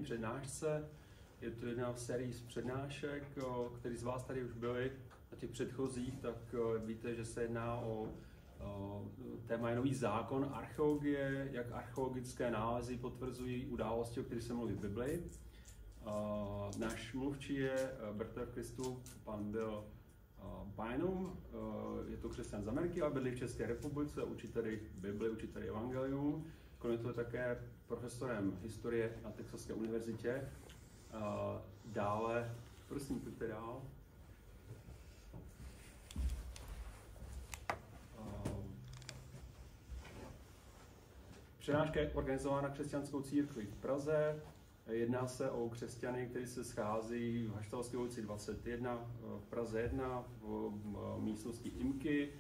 dnešní přednášce. Je to jedna z sérii z přednášek, který z vás tady už byli na těch předchozích, tak víte, že se jedná o téma je nový zákon archeologie, jak archeologické nálezy potvrzují události, o kterých se mluví v Biblii. Náš mluvčí je bratr v Kristu, pan Bill Bynum, je to křesťan z Ameriky, ale bydlí v České republice, učí tady Bibli, učí tady evangelium. Kromě toho je také profesorem historie na Texaské univerzitě. Dále, prosím, pojďte dál. Přednáška je organizována křesťanskou církví v Praze. Jedná se o křesťany, kteří se schází v Haštalské ulici 21 v Praze 1 v místnosti Imky.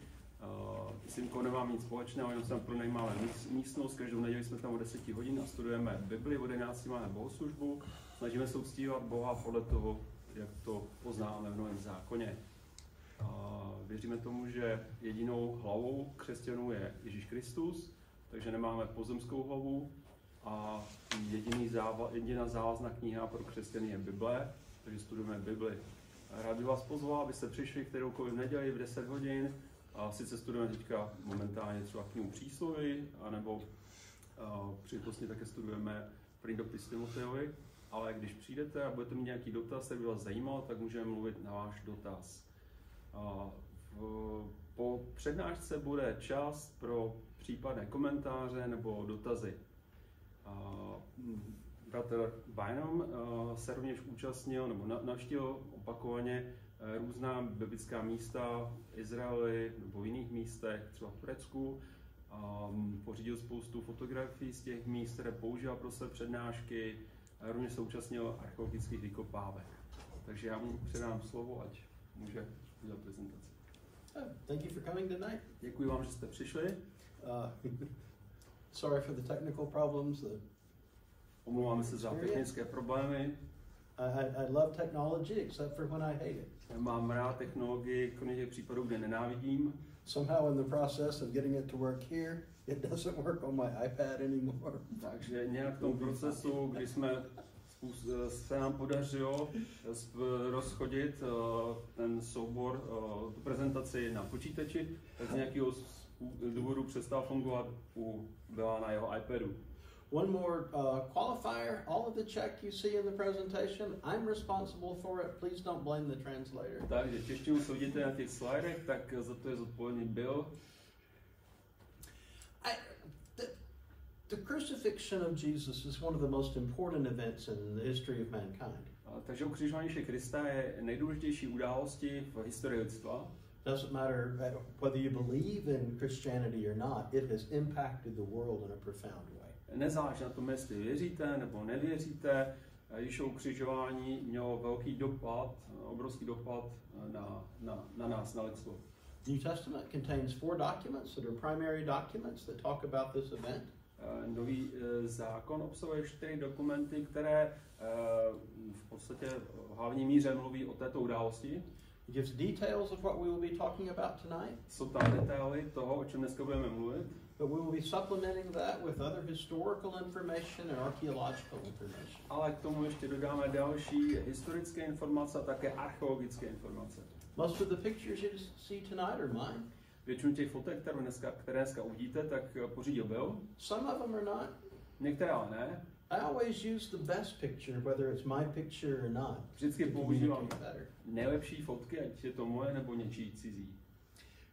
S Imkou nemám nic společného, jenom tam pronajímáme místnost. Každou neděli jsme tam o 10 hodin a studujeme Bibli, o 11 máme bohoslužbu. Snažíme se uctívat Boha podle toho, jak to poznáme v Novém zákoně. Věříme tomu, že jedinou hlavou křesťanů je Ježíš Kristus, takže nemáme pozemskou hlavu a jediná závazná kniha pro křesťany je Bible, takže studujeme Bibli. Rád bych vás pozval, abyste přišli kteroukoliv neděli v 10 hodin. A sice studujeme teďka momentálně třeba knihu Přísloví, anebo příležitostně také studujeme první dopis Timoteovi, ale když přijdete a budete mít nějaký dotaz, který by vás zajímal, tak můžeme mluvit na váš dotaz. Po přednášce bude čas pro případné komentáře nebo dotazy. Bratr Bynum se rovněž účastnil nebo navštívil opakovaně různá biblická místa v Izraeli nebo v jiných místech, třeba v Turecku. Pořídil spoustu fotografií z těch míst, které používal pro své přednášky. Rovněž se účastnil archeologických vykopávek. Takže já mu předám slovo, ať může udělat prezentaci. Thank you for coming tonight. Děkuji vám, že jste přišli. Sorry for the technical problems. Omlouváme se za technické problémy. I love technology except for when I hate it. Mám rád technologii, kromě těch případů, kde nenávidím. Somehow in the process of getting it to work here, it doesn't work on my iPad anymore. Takže nějak v tom procesu, kdy se nám podařilo rozchodit ten soubor, tu prezentaci na počítači, tak z nějakého důvodu přestal fungovat byla na jeho iPadu. One more qualifier, all of the Czech you see in the presentation, I'm responsible for it, please don't blame the translator. Takže češtinu, co vidíte na těch slidech, tak za to je zodpovědný Bill. The crucifixion of Jesus is one of the most important events in the history of mankind. Takže ukřižování Ježíše Krista je nejdůležitější událostí v historii lidstva. Doesn't matter whether you believe in Christianity or not, it has impacted the world in a profound way. Nezáleží na tom, jestli věříte nebo nevěříte, Ježíšovo ukřižování mělo velký dopad, obrovský dopad na nás, na lidstvo. The New Testament contains 4 documents that are primary documents that talk about this event. Nový zákon obsahuje 4 dokumenty, které v podstatě v hlavní míře mluví o této události. It gives details of what we will be talking about tonight. Jsou tam detaily toho, o čem dneska budeme mluvit. But we will be supplementing that with other historical information and archaeological information. Ale k tomu ještě dodáme další historické informace a také archeologické informace. Most of the pictures you see tonight are mine. Většinu těch fotek, které dneska uvidíte, tak pořídil Bill. Some of them are not. Některé ale ne. I always use the best picture, whether it's my picture or not. Vždycky používám nejlepší fotky, ať je to moje nebo něčí cizí.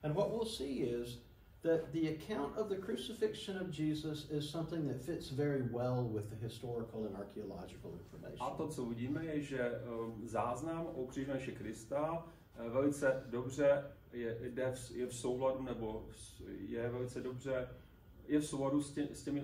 And what we'll see is that the account of the crucifixion of Jesus is something that fits very well with the historical and archaeological information. A to, co uvidíme, je, že záznam o ukřižování Ježíše Krista velice dobře je v souladu, nebo je velice dobře je v souladu s těmi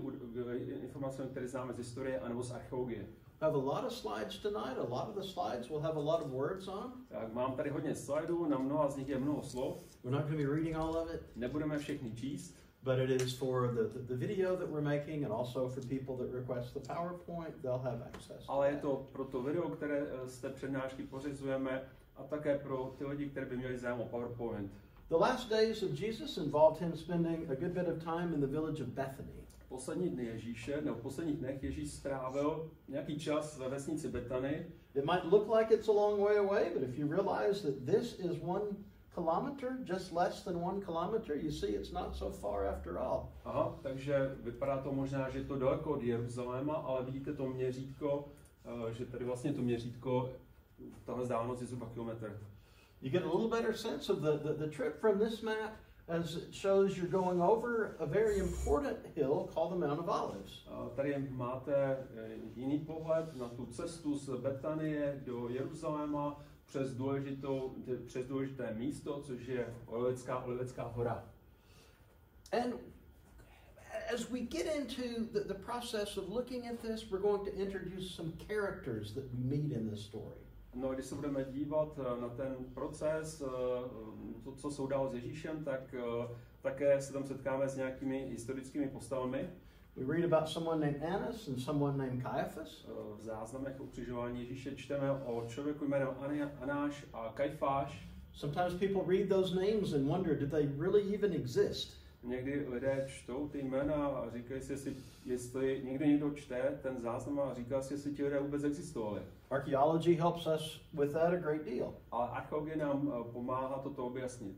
informacemi, které známe z historie anebo z archeologie. I have a lot of slides tonight. A lot of the slides will have a lot of words on. Tak mám tady hodně slajdů, na mnoha z nich je mnoho slov. We're not going to be reading all of it. Nebudeme všechny číst. But it is for the video that we're making and also for people that request the PowerPoint, they'll have access. Ale je to pro to video, které z té přednášky pořizujeme, a také pro ty lidi, kteří by měli zájem o PowerPoint. The last days of Jesus involved him spending a good bit of time in the village of Bethany. poslední dny Ježíše, nebo v posledních dnech Ježíš strávil nějaký čas ve vesnici Betany. It might look like it's a long way away, but if you realize that this is 1 kilometer, just less than 1 kilometer, you see it's not so far after all. Aha, takže vypadá to možná, že je to daleko od Jeruzaléma, ale vidíte to měřítko, že tady vlastně to měřítko, tahle vzdálenost je zhruba kilometr. You get a little better sense of the trip from this map as it shows you're going over a very important hill called the Mount of Olives. Tady máte jiný pohled na tu cestu z Betanie do Jeruzaléma přes důležité místo, což je Olivecká hora. And as we get into the process of looking at this, we're going to introduce some characters that we meet in this story. No, když se budeme dívat na ten proces, to, co jsou dál s Ježíšem, tak také se tam setkáme s nějakými historickými postavami. We read about someone named Annas and someone named Caiaphas. V záznamech o ukřižování Ježíše čteme o člověku jménem Anáš a Kajfáš. Sometimes people read those names and wonder, did they really even exist? Někdy lidé čtou ty jména a říkají si, jestli někdo čte ten záznam a říká si, jestli ti lidé vůbec existovali. Archaeology helps us with that a great deal. Ale archeologie nám pomáhá toto objasnit.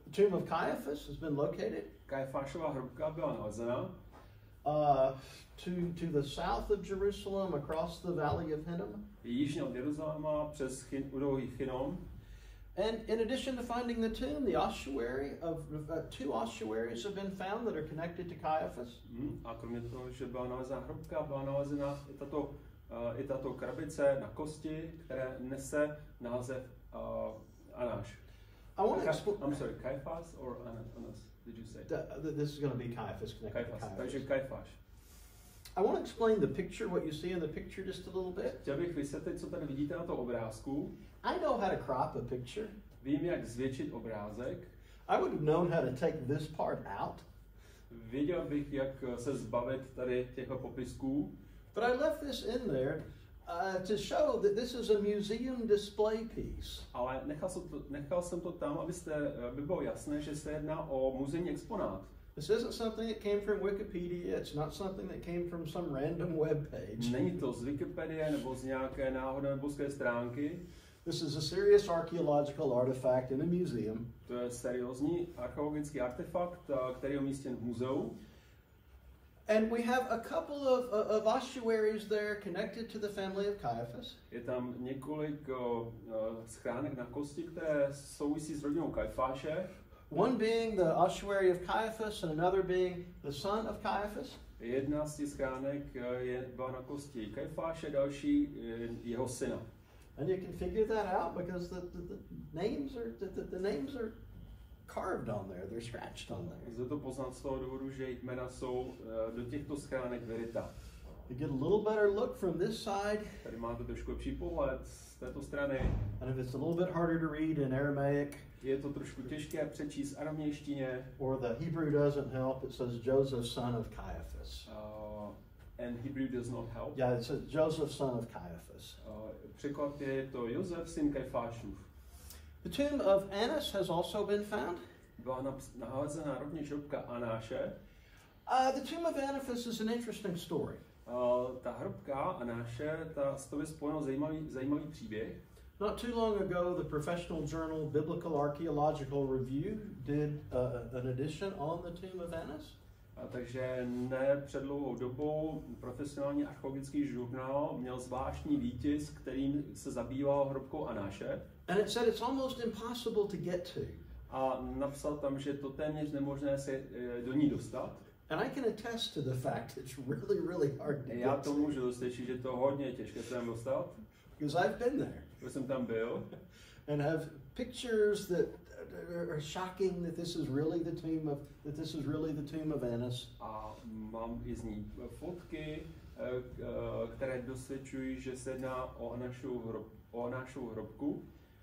The tomb of Caiaphas has been located. Kajfášova hrobka byla nalezena. To the south of Jerusalem, across the valley of Hinnom. Jižně od Jeruzaléma přes údolí Hinnom. And in addition to finding the tomb, the ossuary of 2 ossuaries have been found that are connected to Caiaphas. A kromě toho, že byla nalezena hrobka, byla nalezena i tato krabice na kosti, které nese název Anáš. I'm sorry, Caiaphas or Annas? Did you say? This is going to be Caiaphas connected to Caiaphas. Takže Kajfáš. I want to explain the picture, what you see in the picture, just a little bit. Chtěl bych vysvětlit, co tady vidíte na tom obrázku. I know how to crop a picture. Vím, jak zvětšit obrázek. I would have known how to take this part out. Věděl bych, jak se zbavit tady těchto popisků. But I left this in there to show that this is a museum display piece. Ale nechal jsem to tam, aby bylo jasné, že se jedná o muzejní exponát. This isn't something that came from Wikipedia. It's not something that came from some random web page. Není to z Wikipedie nebo z nějaké náhodné webové stránky. This is a serious archaeological artifact in a museum. To je seriózní archeologický artefakt, který je umístěn v muzeu. And we have a couple of ossuaries there connected to the family of Caiaphas. Je tam několik schránek na kosti, které souvisí s rodinou Kajfáše. One being the ossuary of Caiaphas and another being the son of Caiaphas. Jedna z těch schránek byla na kosti Kajfáše, další jeho syna. And you can figure that out because the names are carved on there. They're scratched on there. Lze to poznat z toho důvodu, že jména jsou do těchto schránek vyryta. You get a little better look from this side. Tady máte trošku lepší pohled z této strany. And if it's a little bit harder to read in Aramaic, je to trošku těžké přečíst v aramejštině. Or the Hebrew doesn't help. It says Joseph, son of Caiaphas. And Hebrew does not help. Yeah, it says Joseph, son of Caiaphas. Překlad je to Josef, syn Kajfášův. The tomb of Annas has also been found. Byla nalezena rovněž hrobka Anáše. The tomb of Annas is an interesting story. Ta hrobka Anáše, s tou je spojeno zajímavý příběh. Not too long ago, the professional journal Biblical Archaeological Review did an edition on the tomb of Annas. Takže ne před dlouhou dobou profesionální archeologický žurnál měl zvláštní výtisk, kterým se zabýval hrobkou Anáše. And it said it's almost impossible to get to. A napsal tam, že to téměř nemožné se do ní dostat. And I can attest to the fact it's really hard to get. Já to můžu dosvědčit, že to hodně těžké se tam dostat. Because I've been there. Protože jsem tam byl. And have pictures that are shocking that this is really the tomb of Annas. A mám i z ní fotky, které dosvědčují, že se jedná o Anášovu hrobku.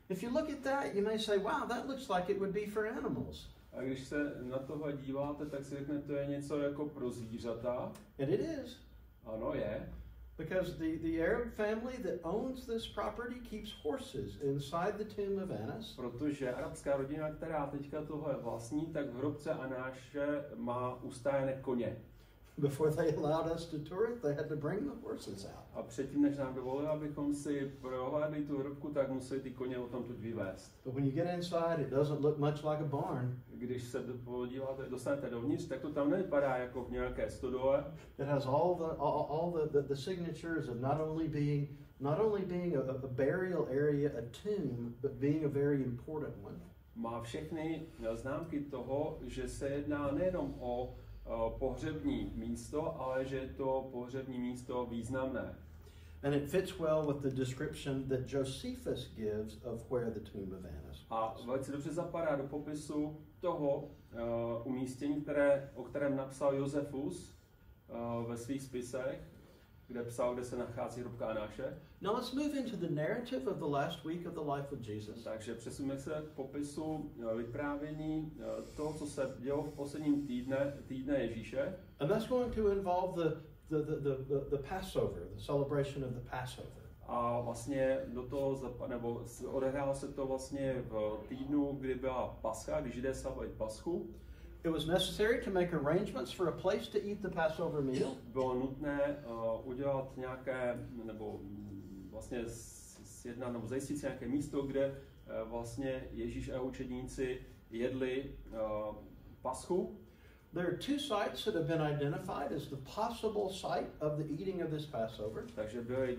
If you look at that, you may say, wow, that looks like it would be for animals. A když se na tohle díváte, tak si řeknete, to je něco jako pro zvířata. And it is. Ano, je. Because the Arab family that owns this property keeps horses inside the tomb of Annas. Protože arabská rodina, která teďka tohle vlastní, tak v hrobce Anáše má ustájené koně. Before they allowed us to tour it, they had to bring the horses out. A předtím, než nám dovolili, abychom si prohlédli tu hrobku, tak museli ty koně odtamtud vyvést. But when you get inside, it doesn't look much like a barn. Když se podíváte, dostanete dovnitř, tak to tam nevypadá jako v nějaké stodole. It has all the signatures of not only being a burial area, a tomb, but being a very important one. Má všechny známky toho, že se jedná nejenom o pohřební místo, ale že je to pohřební místo významné. And it fits well with the description that Josephus gives of where the tomb of Annas was. A velice dobře zapadá do popisu toho umístění, o kterém napsal Josefus ve svých spisech, kde psal, kde se nachází hrobka Anáše. Now let's move into the narrative of the last week of the life of Jesus. Takže přesuneme se k popisu vyprávění toho, co se dělo v posledním týdne Ježíše. And that's going to involve the Passover, the celebration of the Passover. A vlastně do toho odehrálo se to vlastně v týdnu, kdy byla Pascha, kdy Židé slavili Paschu. It was necessary to make arrangements for a place to eat the Passover meal. Bylo nutné udělat nějaké, nebo vlastně sjednat, nebo zajistit si nějaké místo, kde vlastně Ježíš a jeho učedníci jedli Paschu. There are two sites that have been identified as the possible site of the eating of this Passover. Takže byly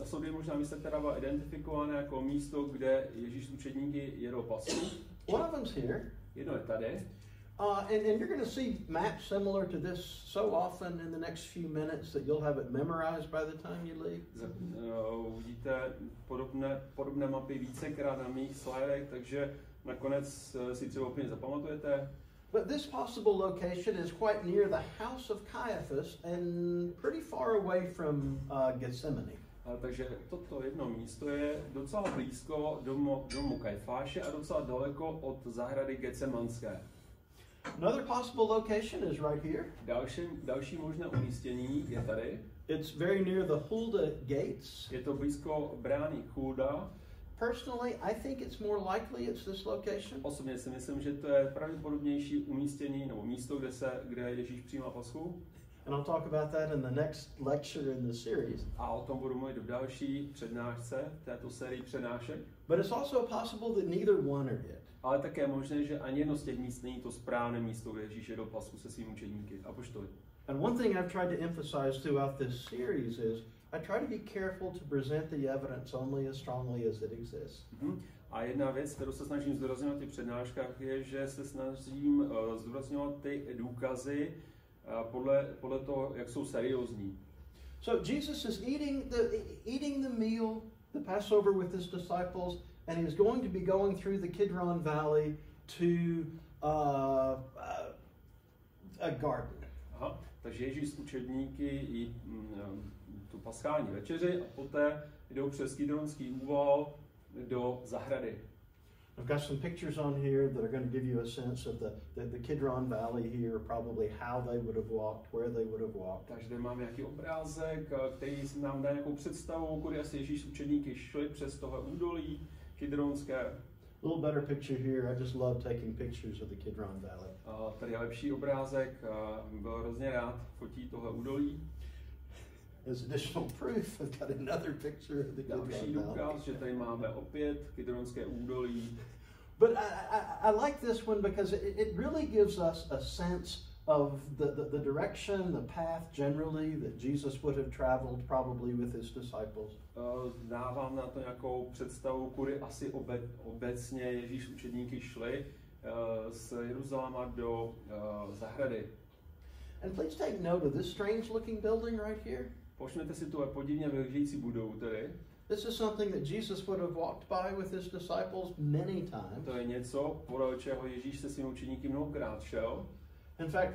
jsou dvě možná místa, která byla identifikována jako místo, kde Ježíš s učedníky jedl Paschu. One of them's here. Jedno je tady. And you're going to see maps similar to this so often in the next few minutes that you'll have it memorized by the time you leave. Uvidíte podobné mapy vícekrát na mých slidech, takže nakonec si třeba úplně zapamatujete. But this possible location is quite near the house of Caiaphas and pretty far away from Gethsemane. Takže toto jedno místo je docela blízko domu Kajfáše a docela daleko od zahrady Getsemanské. Another possible location is right here. Další možné umístění je tady. It's very near the Hulda gates. Je to blízko brány Hulda. Personally, I think it's more likely it's this location. Osobně si myslím, že to je pravděpodobnější umístění nebo místo, kde Ježíš přijímá Paschu. And I'll talk about that in the next lecture in the series. A o tom budu mluvit v další přednášce této sérii přednášek. But it's also possible that neither one are it. Ale také možné, že ani jedno z těch míst není to správné místo, kde Ježíš jedl Paschu se svými učedníky a apoštoly. And one thing I've tried to emphasize throughout this series is I try to be careful to present the evidence only as strongly as it exists. A jedna věc, kterou se snažím zdůrazňovat v těch přednáškách, je, že se snažím zdůrazňovat ty důkazy podle toho, jak jsou seriózní. So Jesus is eating the meal, the Passover with his disciples, and he's going to be going through the Kidron Valley to a garden. Aha, takže Ježíš s učedníky jí tu paschální večeři a poté jdou přes Kidronský úval do zahrady. I've got some pictures on here that are going to give you a sense of the Kidron Valley here, probably how they would have walked, where they would have walked. Takže máme nějaký obrázek, který nám dá nějakou představu, kudy asi Ježíš s učedníky šli přes tohle údolí Kidronské. A little better picture here. I just love taking pictures of the Kidron Valley. Tady je lepší obrázek, byl hrozně rád, fotí tohle údolí. As additional proof, I've got another picture of the Kidron Další Valley. důkaz, že tady máme opět Kidronské údolí. But I like this one because it really gives us a sense of the direction, the path generally that Jesus would have traveled probably with his disciples. Dávám na to nějakou představu, kudy asi obecně Ježíš učedníky šli z Jeruzaléma do zahrady. And please take note of this strange looking building right here. Povšimněte si tuhle podivně vyhlížející budovu tedy. This is something that Jesus would have walked by with his disciples many times. To je něco, podle čeho Ježíš se svými učeníky mnohokrát šel. In fact,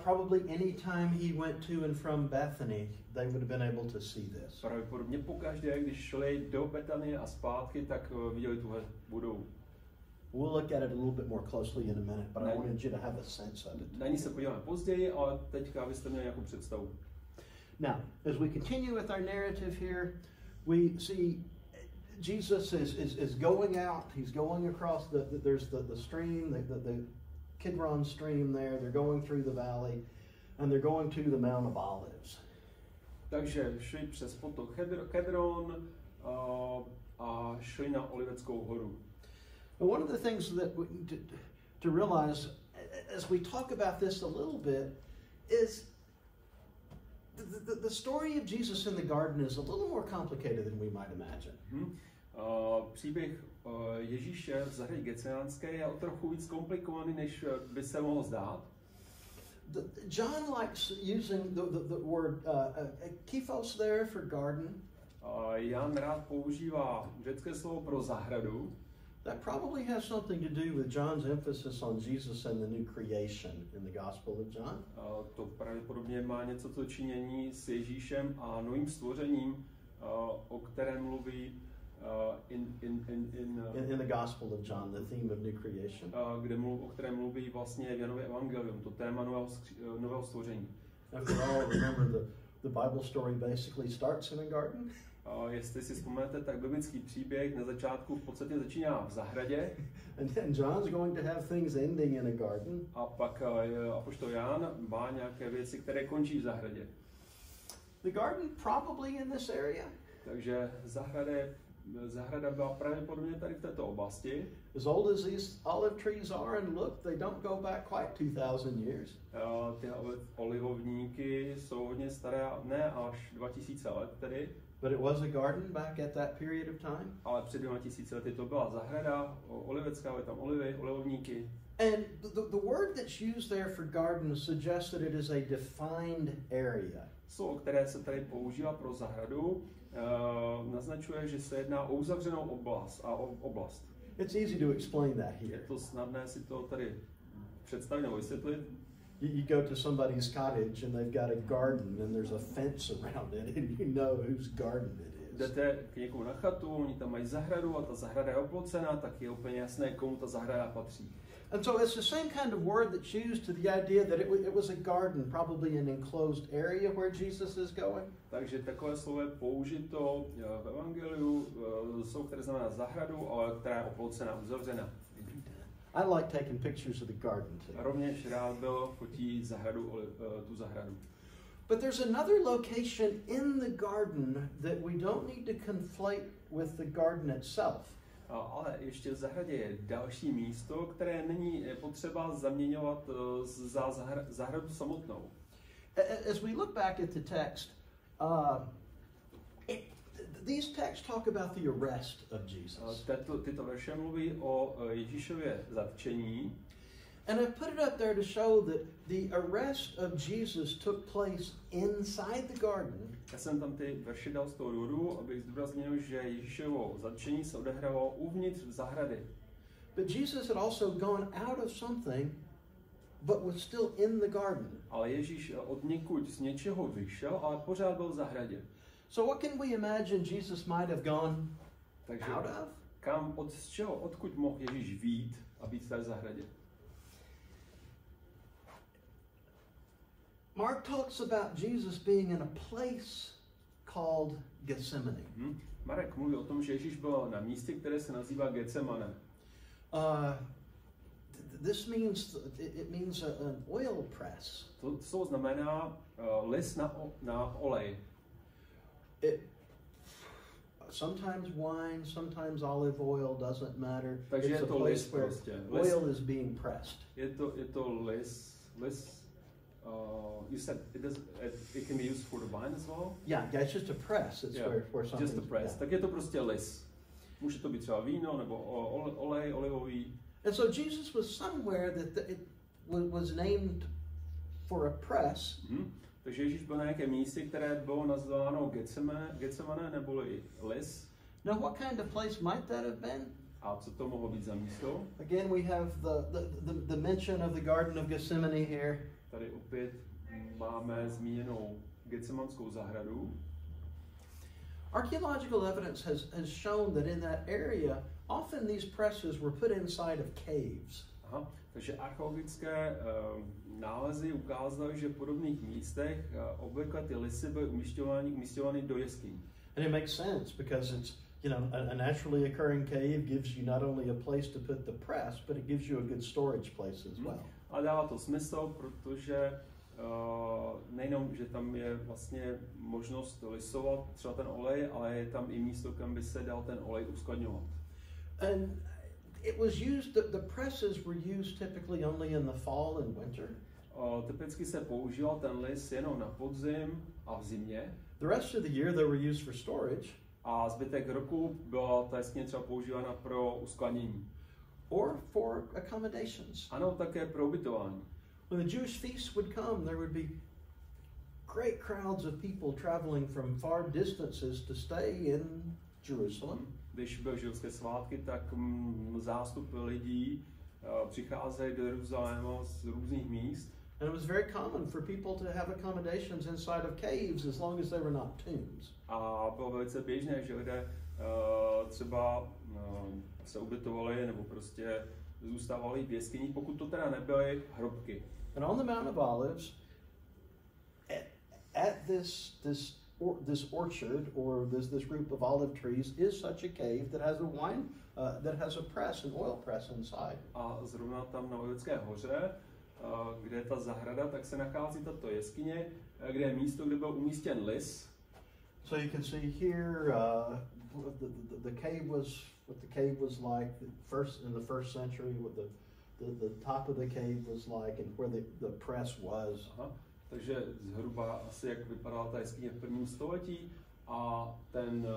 probably any time he went to and from Bethany, they would have been able to see this. Pravděpodobně pokaždé, když šli do Betanie a zpátky, tak viděli tuhle budovu. We'll look at it a little bit more closely in a minute, but I wanted you to have a sense of it. Na ní se podíváme později, ale teďka abyste měli nějakou představu. Now, as we continue with our narrative here, we see Jesus is going out. He's going across there's the stream, the Kidron stream there. They're going through the valley. and they're going to the Mount of Olives. Takže šli přes potok Kedron a šli na Oliveckou horu. And one of the things that we need to realize as we talk about this a little bit is the story of Jesus in the garden is a little more complicated than we might imagine. Příběh Ježíše v zahradě Getsemánské je o trochu víc komplikovaný, než by se mohlo zdát. John likes using the word kyphos there for garden. Jan rád používá řecké slovo pro zahradu. That probably has something to do with John's emphasis on Jesus and the new creation in the Gospel of John. To pravděpodobně má něco co činění s Ježíšem a novým stvořením, o kterém mluví in the Gospel of John, the theme of new creation. O kterém mluví vlastně v Janově evangelium, to téma nového stvoření. After all, remember the Bible story basically starts in a garden. Jestli si vzpomenete, tak biblický příběh na začátku v podstatě začíná v zahradě. And then John's going to have things ending in a garden. A pak apoštol Jan má nějaké věci, které končí v zahradě. The garden probably in this area. Takže zahrada byla pravděpodobně tady v této oblasti. As old as these olive trees are, and look, they don't go back quite 2000 years. Ty olivovníky jsou hodně staré, ne až 2000 let tedy. But it was a garden back at that period of time. Ale před 2000 lety to byla zahrada olivecká, byly tam olivovníky. And the word that's used there for garden suggests that it is a defined area. Slovo, které se tady používá pro zahradu, naznačuje, že se jedná o uzavřenou oblast. It's easy to explain that here. Je to snadné si to tady představit nebo vysvětlit. You go to somebody's cottage and they've got a garden and there's a fence around it and you know whose garden it is. Jdete k někomu na chatu, oni tam mají zahradu a ta zahrada je oplocená, tak je úplně jasné, komu ta zahrada patří. And so it's the same kind of word that's used to the idea that it was a garden, probably an enclosed area where Jesus is going. Takže takové slovo je použito v evangeliu, slovo, které znamená zahradu, ale která je oplocená, uzavřená. I like taking pictures of the garden too. Rovněž rád byl fotí tu zahradu. But there's another location in the garden that we don't need to conflate with the garden itself. Ale ještě v zahradě je další místo, které není potřeba zaměňovat za zahradu samotnou. As we look back at the text, these texts talk about the arrest of Jesus. Tyto verše mluví o Ježíšově zatčení. And I put it up there to show that the arrest of Jesus took place inside the garden. Já jsem tam ty verše dal z toho důvodu, abych zdůraznil, že Ježíšovo zatčení se odehrávalo uvnitř zahrady. But Jesus had also gone out of something, but was still in the garden. Ale Ježíš od někud z něčeho vyšel, ale pořád byl v zahradě. So what can we imagine Jesus might have gone out of? Odkud mohl Ježíš vyjít a být v té zahradě? Mark talks about Jesus being in a place called Gethsemane. Marek mluví o tom, že Ježíš byl na místě, které se nazývá Getsemane. This means it means an oil press. To znamená lis na olej. Sometimes wine, sometimes olive oil, doesn't matter. Takže it's je to lis prostě. Oil is being pressed. Je to lis. You said it can be used for the wine as well? Yeah, it's just a press. It's where something. Just a press. Yeah. Tak je to prostě lis. Může to být třeba víno nebo olej olivový. And so Jesus was somewhere that it was named for a press. Takže Ježíš byl na nějakém místě, které bylo nazváno Getsemane neboli lis. Now what kind of place might that have been? A co to mohlo být za místo? Again, we have the mention of the Garden of Gethsemane here. Tady opět máme zmíněnou Getsemanskou zahradu. Archaeological evidence has shown that in that area, often these presses were put inside of caves. Takže archeologické nálezy ukázaly, že v podobných místech obvykle ty lisy byly umísťovány do jeskyní. And it makes sense because it's, a naturally occurring cave gives you not only a place to put the press, but it gives you a good storage place as well. A dává to smysl, protože nejenom, že tam je vlastně možnost lisovat třeba ten olej, ale je tam i místo, kam by se dal ten olej uskladňovat. And it was used, the presses were used typically only in the fall and winter. Typicky se používal ten lis jenom na podzim a v zimě. The rest of the year they were used for storage. A zbytek roku byla ta jeskyně třeba používána pro uskladnění. Or for accommodations. Ano, také pro ubytování. When the Jewish feasts would come, there would be great crowds of people traveling from far distances to stay in Jerusalem. Když byly židovské svátky, tak zástupy lidí přicházejí do Jeruzaléma z různých míst. And it was very common for people to have accommodations inside of caves as long as they were not tombs. A bylo velice běžné, že lidé třeba se ubytovali nebo prostě zůstávali v jeskyních, pokud to teda nebyly hrobky. And on the Mount of Olives, at this orchard or this group of olive trees is such a cave that has that has a press, an oil press inside. A zrovna tam na Olivské hoře, kde je ta zahrada, tak se nachází tato jeskyně, kde je místo, kde byl umístěn lis. So you can see here the cave was what the cave was like in the first century, what the top of the cave was like and where the press was. Aha. Takže zhruba asi jak vypadala ta jeskyně v prvním století a ten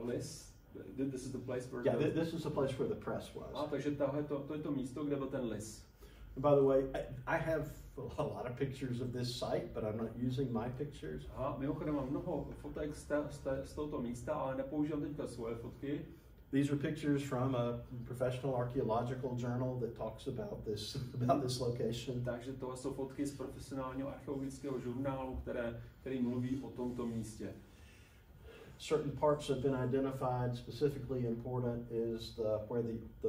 lis. This is the place where this is the place where the press was. A takže to je to místo, kde byl ten lis. And by the way, I have a lot of pictures of this site, but I'm not using my pictures. Aha, mimochodem mám mnoho fotek z tohoto místa, ale nepoužívám teďka svoje fotky. These are pictures from a professional archaeological journal that talks about this location. Takže tohle jsou fotky z profesionálního archeologického žurnálu, který mluví o tomto místě. Certain parts have been identified. Specifically important is where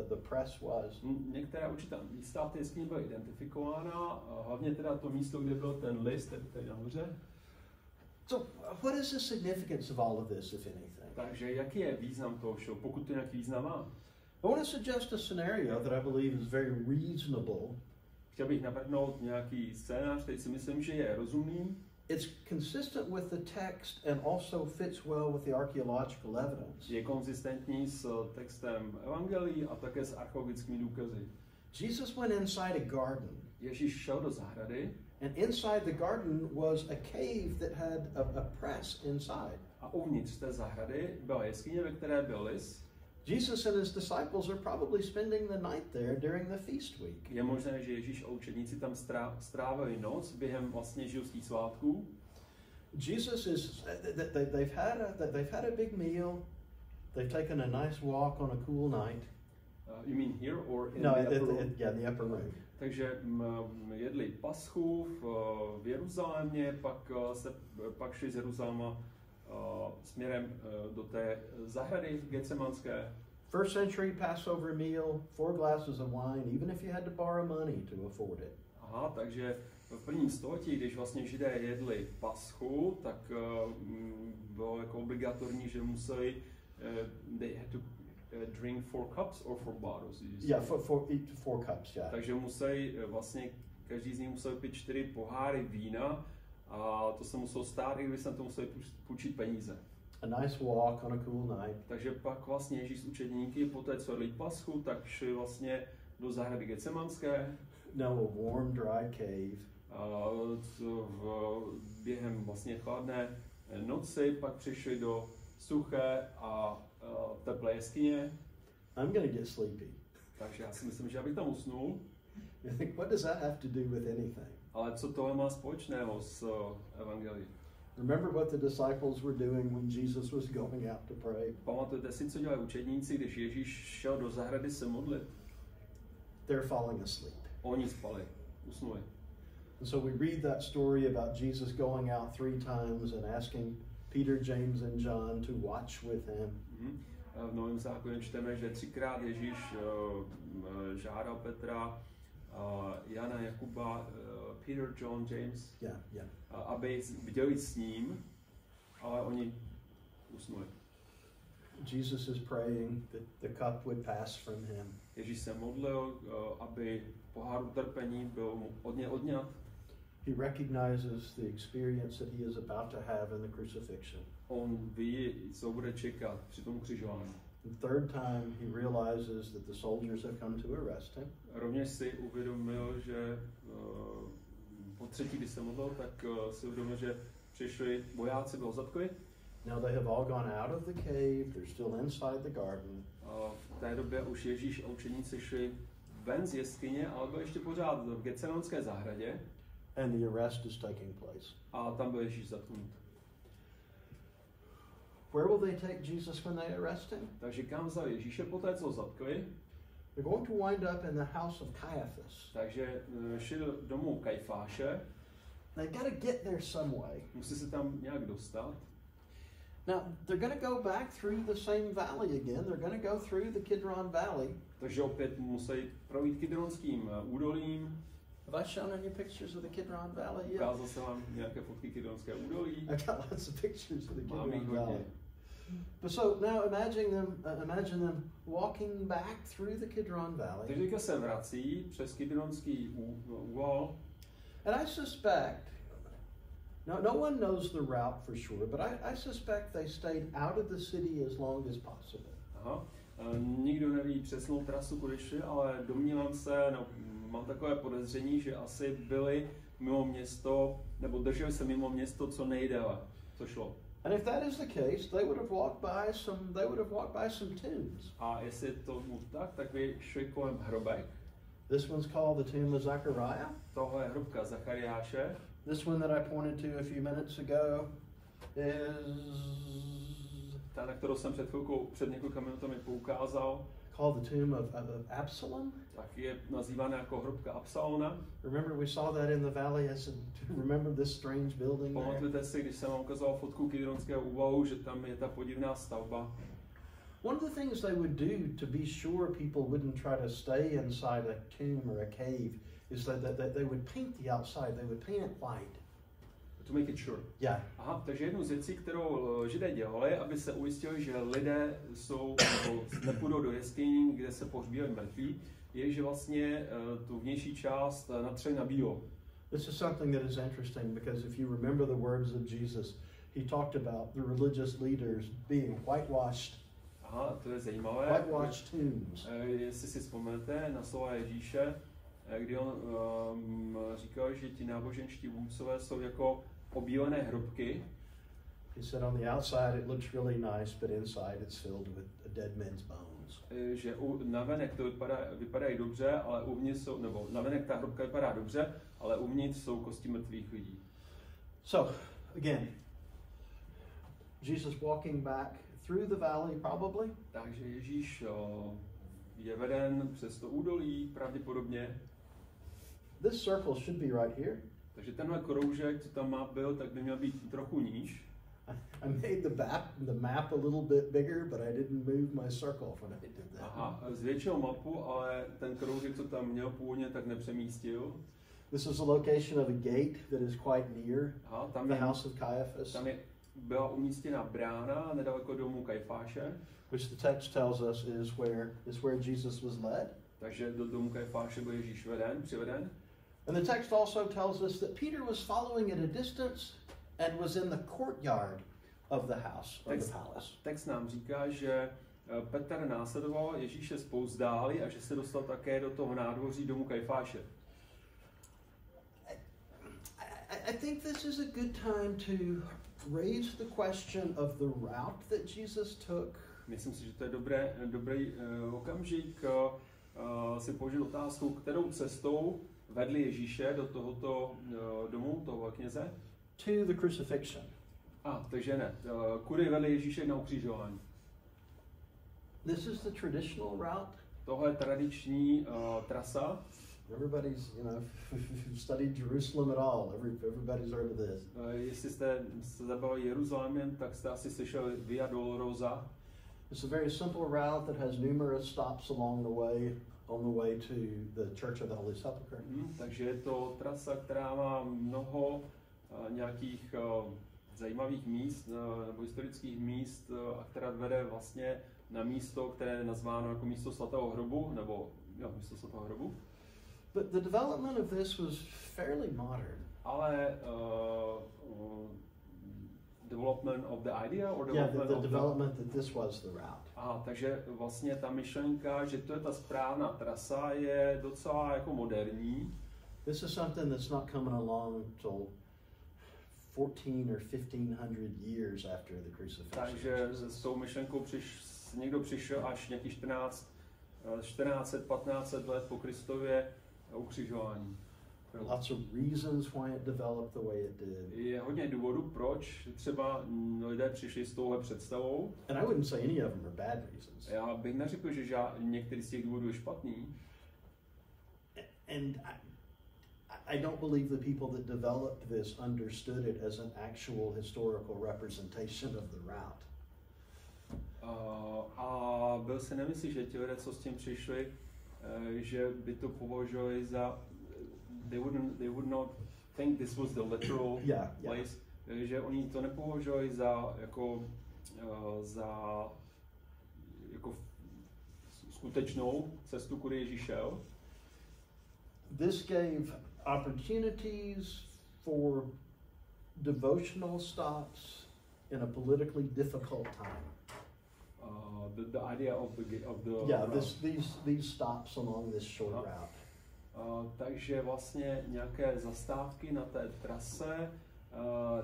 the press was. Některá určitá místa v té jeskyni byla identifikována, hlavně teda to místo, kde byl ten list, tady nahoře. So, what is the significance of all of this, if anything? Takže jaký je význam toho všeho, pokud to nějaký význam má? I want to suggest a scenario that I believe is very reasonable. Chtěl bych navrhnout nějaký scénář, který si myslím, že je rozumný. It's consistent with the text and also fits well with the archaeological evidence. Je konzistentní s textem evangelií a také s archeologickými důkazy. Jesus went inside a garden. Ježíš šel do zahrady. And inside the garden was a cave that had a press inside. A uvnitř té zahrady byla jeskyně, ve které byl lis. Jesus and his disciples are probably spending the night there during the feast week. Je možné, že Ježíš a učedníci tam strávili noc během vlastně židovských svátků. Jesus is they've had a big meal. They've taken a nice walk on a cool night. You mean here or in the upper room? Yeah, the upper room. Takže jedli paschu v Jeruzalémě, pak šli z Jeruzaléma směrem do té zahrady getsemanské. First century Passover meal, 4 glasses of wine, even if you had to borrow money to afford it. Aha, takže v prvním století, když vlastně Židé jedli paschu, tak bylo jako obligatorní, že museli they had to drink 4 cups or 4 bottles. Yeah, eat 4 cups, yeah. Takže museli vlastně každý z nich musel pít 4 poháry vína. A to se muselo stát, i když jsem to museli půjčit peníze. A nice walk on a cool night. Takže pak vlastně Ježíš s učedníky, poté co jedli paschu, tak šli vlastně do zahrady getsemanské. Now a warm, dry cave. Během vlastně chladné noci pak přišli do suché a teplé jeskyně. I'm gonna get sleepy. Takže já si myslím, že abych tam usnul. You think, what does that have to do with anything? Ale co tohle má společného s evangelií? Remember what the disciples were doing when Jesus was going out to pray. Pamatujete si, co dělali učedníci, když Ježíš šel do zahrady se modlit? They're falling asleep. Oni spali, usnuli. And so we read that story about Jesus going out 3 times and asking Peter, James and John to watch with him. V Novém zákoně čteme, že 3krát Ježíš žádal Petra, Jana, Jakuba, Peter, John, James, aby viděli s ním, ale oni usnuli. Jesus is praying that the cup would pass from him. Ježíš se modlil, aby pohár utrpení byl mu od něj odňat. He recognizes the experience that he is about to have in the crucifixion. On ví, co bude čekat při tom ukřižování. The third time he realizes that the soldiers have come to arrest him. Rovněž si uvědomil, že po třetí, když se modlil, tak si uvědomil, že přišli vojáci, byl zatkli. Now they have all gone out of the cave, they're still inside the garden. V té době už Ježíš a učeníci šli ven z jeskyně, ale byl ještě pořád v Getsemanské zahradě. And the arrest is taking place. A tam byl Ježíš zatknut. Where will they take Jesus when they arrest him? Takže kam vzali Ježíše poté, co ho zatkli? They're going to wind up in the house of Caiaphas. Takže šli do domu Kajfáše. They've got to get there some way. Musí se tam nějak dostat. Now, they're going to go back through the same valley again. They're going to go through the Kidron Valley. Takže opět musí projít Kidronským údolím. Have I shown any pictures of the Kidron Valley yet? Ukázal jsem vám nějaké fotky Kidronské údolí. I got lots of pictures of the Mám jich Kidron hodně. Valley. But so now imagine them walking back through the Kidron Valley. Takže teďka se vrací přes Kidronský úval. And I suspect, no one knows the route for sure, but I suspect they stayed out of the city as long as possible. Aha. Nikdo neví přesnou trasu, kudy šli, ale domnívám se, mám takové podezření, že asi byli mimo město, nebo drželi se mimo město co nejdéle, co šlo. And if that is the case, they would have walked by some tombs. A jestli to bylo tak by šli kolem hrobek. This one's called the tomb of Zechariah. Tohle je hrobka Zachariáše. This one that I pointed to a few minutes ago is Ta, na kterou jsem před několika minutami poukázal, called the tomb of Absalom. tak je nazývána jako hrobka Absalona. Remember we saw that in the valley. I said, remember this strange building there? Pamatujete si, když jsem vám ukazoval fotku Kidronského úvalu, že tam je ta podivná stavba. One of the things they would do to be sure people wouldn't try to stay inside a tomb or a cave is that they would paint the outside. They would paint it white. To make it sure. Yeah. Aha, takže jednu z věcí, kterou Židé dělali, aby se ujistili, že lidé nepůjdou do jeskyní, kde se pohřbívají mrtví, je, že vlastně tu vnější část natřeli na bílo. This is something that is interesting because if you remember the words of Jesus, he talked about the religious leaders being whitewashed. Aha, to je zajímavé. Whitewashed tombs. Jestli si vzpomenete na slova Ježíše, kdy on říkal, že ti náboženští vůdcové jsou jako obílené hrobky. He said on the outside it looks really nice, but inside it's filled with a dead man's bones. Že navenek to vypadají dobře, ale uvnitř jsou, nebo navenek ta hrobka vypadá dobře, ale uvnitř jsou kosti mrtvých lidí. So, again, Jesus walking back through the valley probably. Takže Ježíš je veden přes to údolí pravděpodobně. This circle should be right here. Takže tenhle kroužek, co tam byl, tak by měl být trochu níž. I made the map a little bit bigger, but I didn't move my circle when I did that. Aha, zvětšil mapu, ale ten kroužek, co tam měl původně, tak nepřemístil. This is the location of a gate that is quite near tam the house of Caiaphas. Tam byla umístěna brána nedaleko domu Kajfáše. Which the text tells us is where Jesus was led. Takže do domu Kajfáše byl Ježíš přiveden. And the text also tells us that Peter was following at a distance and was in the courtyard of the house, of the palace. Text nám říká, že Petr následoval Ježíše zpovzdálí a že se dostal také do toho nádvoří domu Kajfáše. I think this is a good time to raise the question of the route that Jesus took. Myslím si, že to je dobrý okamžik si položit otázku, kterou cestou vedli Ježíše do tohoto domu, toho kněze. To the crucifixion. Takže ne. Kudy vedli Ježíše na ukřižování? This is the traditional route. Tohle je tradiční trasa. Everybody's, studied Jerusalem at all. Everybody's heard of this. Jestli jste se zabavili Jeruzalémem, tak jste asi slyšeli Via Dolorosa. It's a very simple route that has numerous stops along the way, on the way to the Church of the Holy Sepulchre. Takže je to trasa, která má mnoho nějakých zajímavých míst nebo historických míst, a která vede vlastně na místo, které je nazváno jako místo svatého hrobu, nebo místo svatého hrobu. But the development of this was fairly modern. Ale development of the idea or development the development that this was the route. Takže vlastně ta myšlenka, že to je ta správná trasa, je docela jako moderní. This is something that's not coming along till 14 or 1500 years after the crucifixion. Takže s tou myšlenkou někdo přišel až nějakých 1400-1500 let po Kristově ukřižování. Lots of reasons why it developed the way it did. Je hodně důvodů, proč třeba lidé přišli s touhle představou. And I wouldn't say any of them are bad reasons. Já bych neřekl, že některý z těch důvodů je špatný. And I don't believe the people that developed this understood it as an actual historical representation of the route. A byl si nemyslí, že ti lidé, co s tím přišli, že by to považovali za they would not think this was the literal place, že oni to nepovažovali za jako skutečnou cestu, kudy Ježíš šel. This gave opportunities for devotional stops in a politically difficult time. The idea of the these stops along this short route. Takže vlastně nějaké zastávky na té trase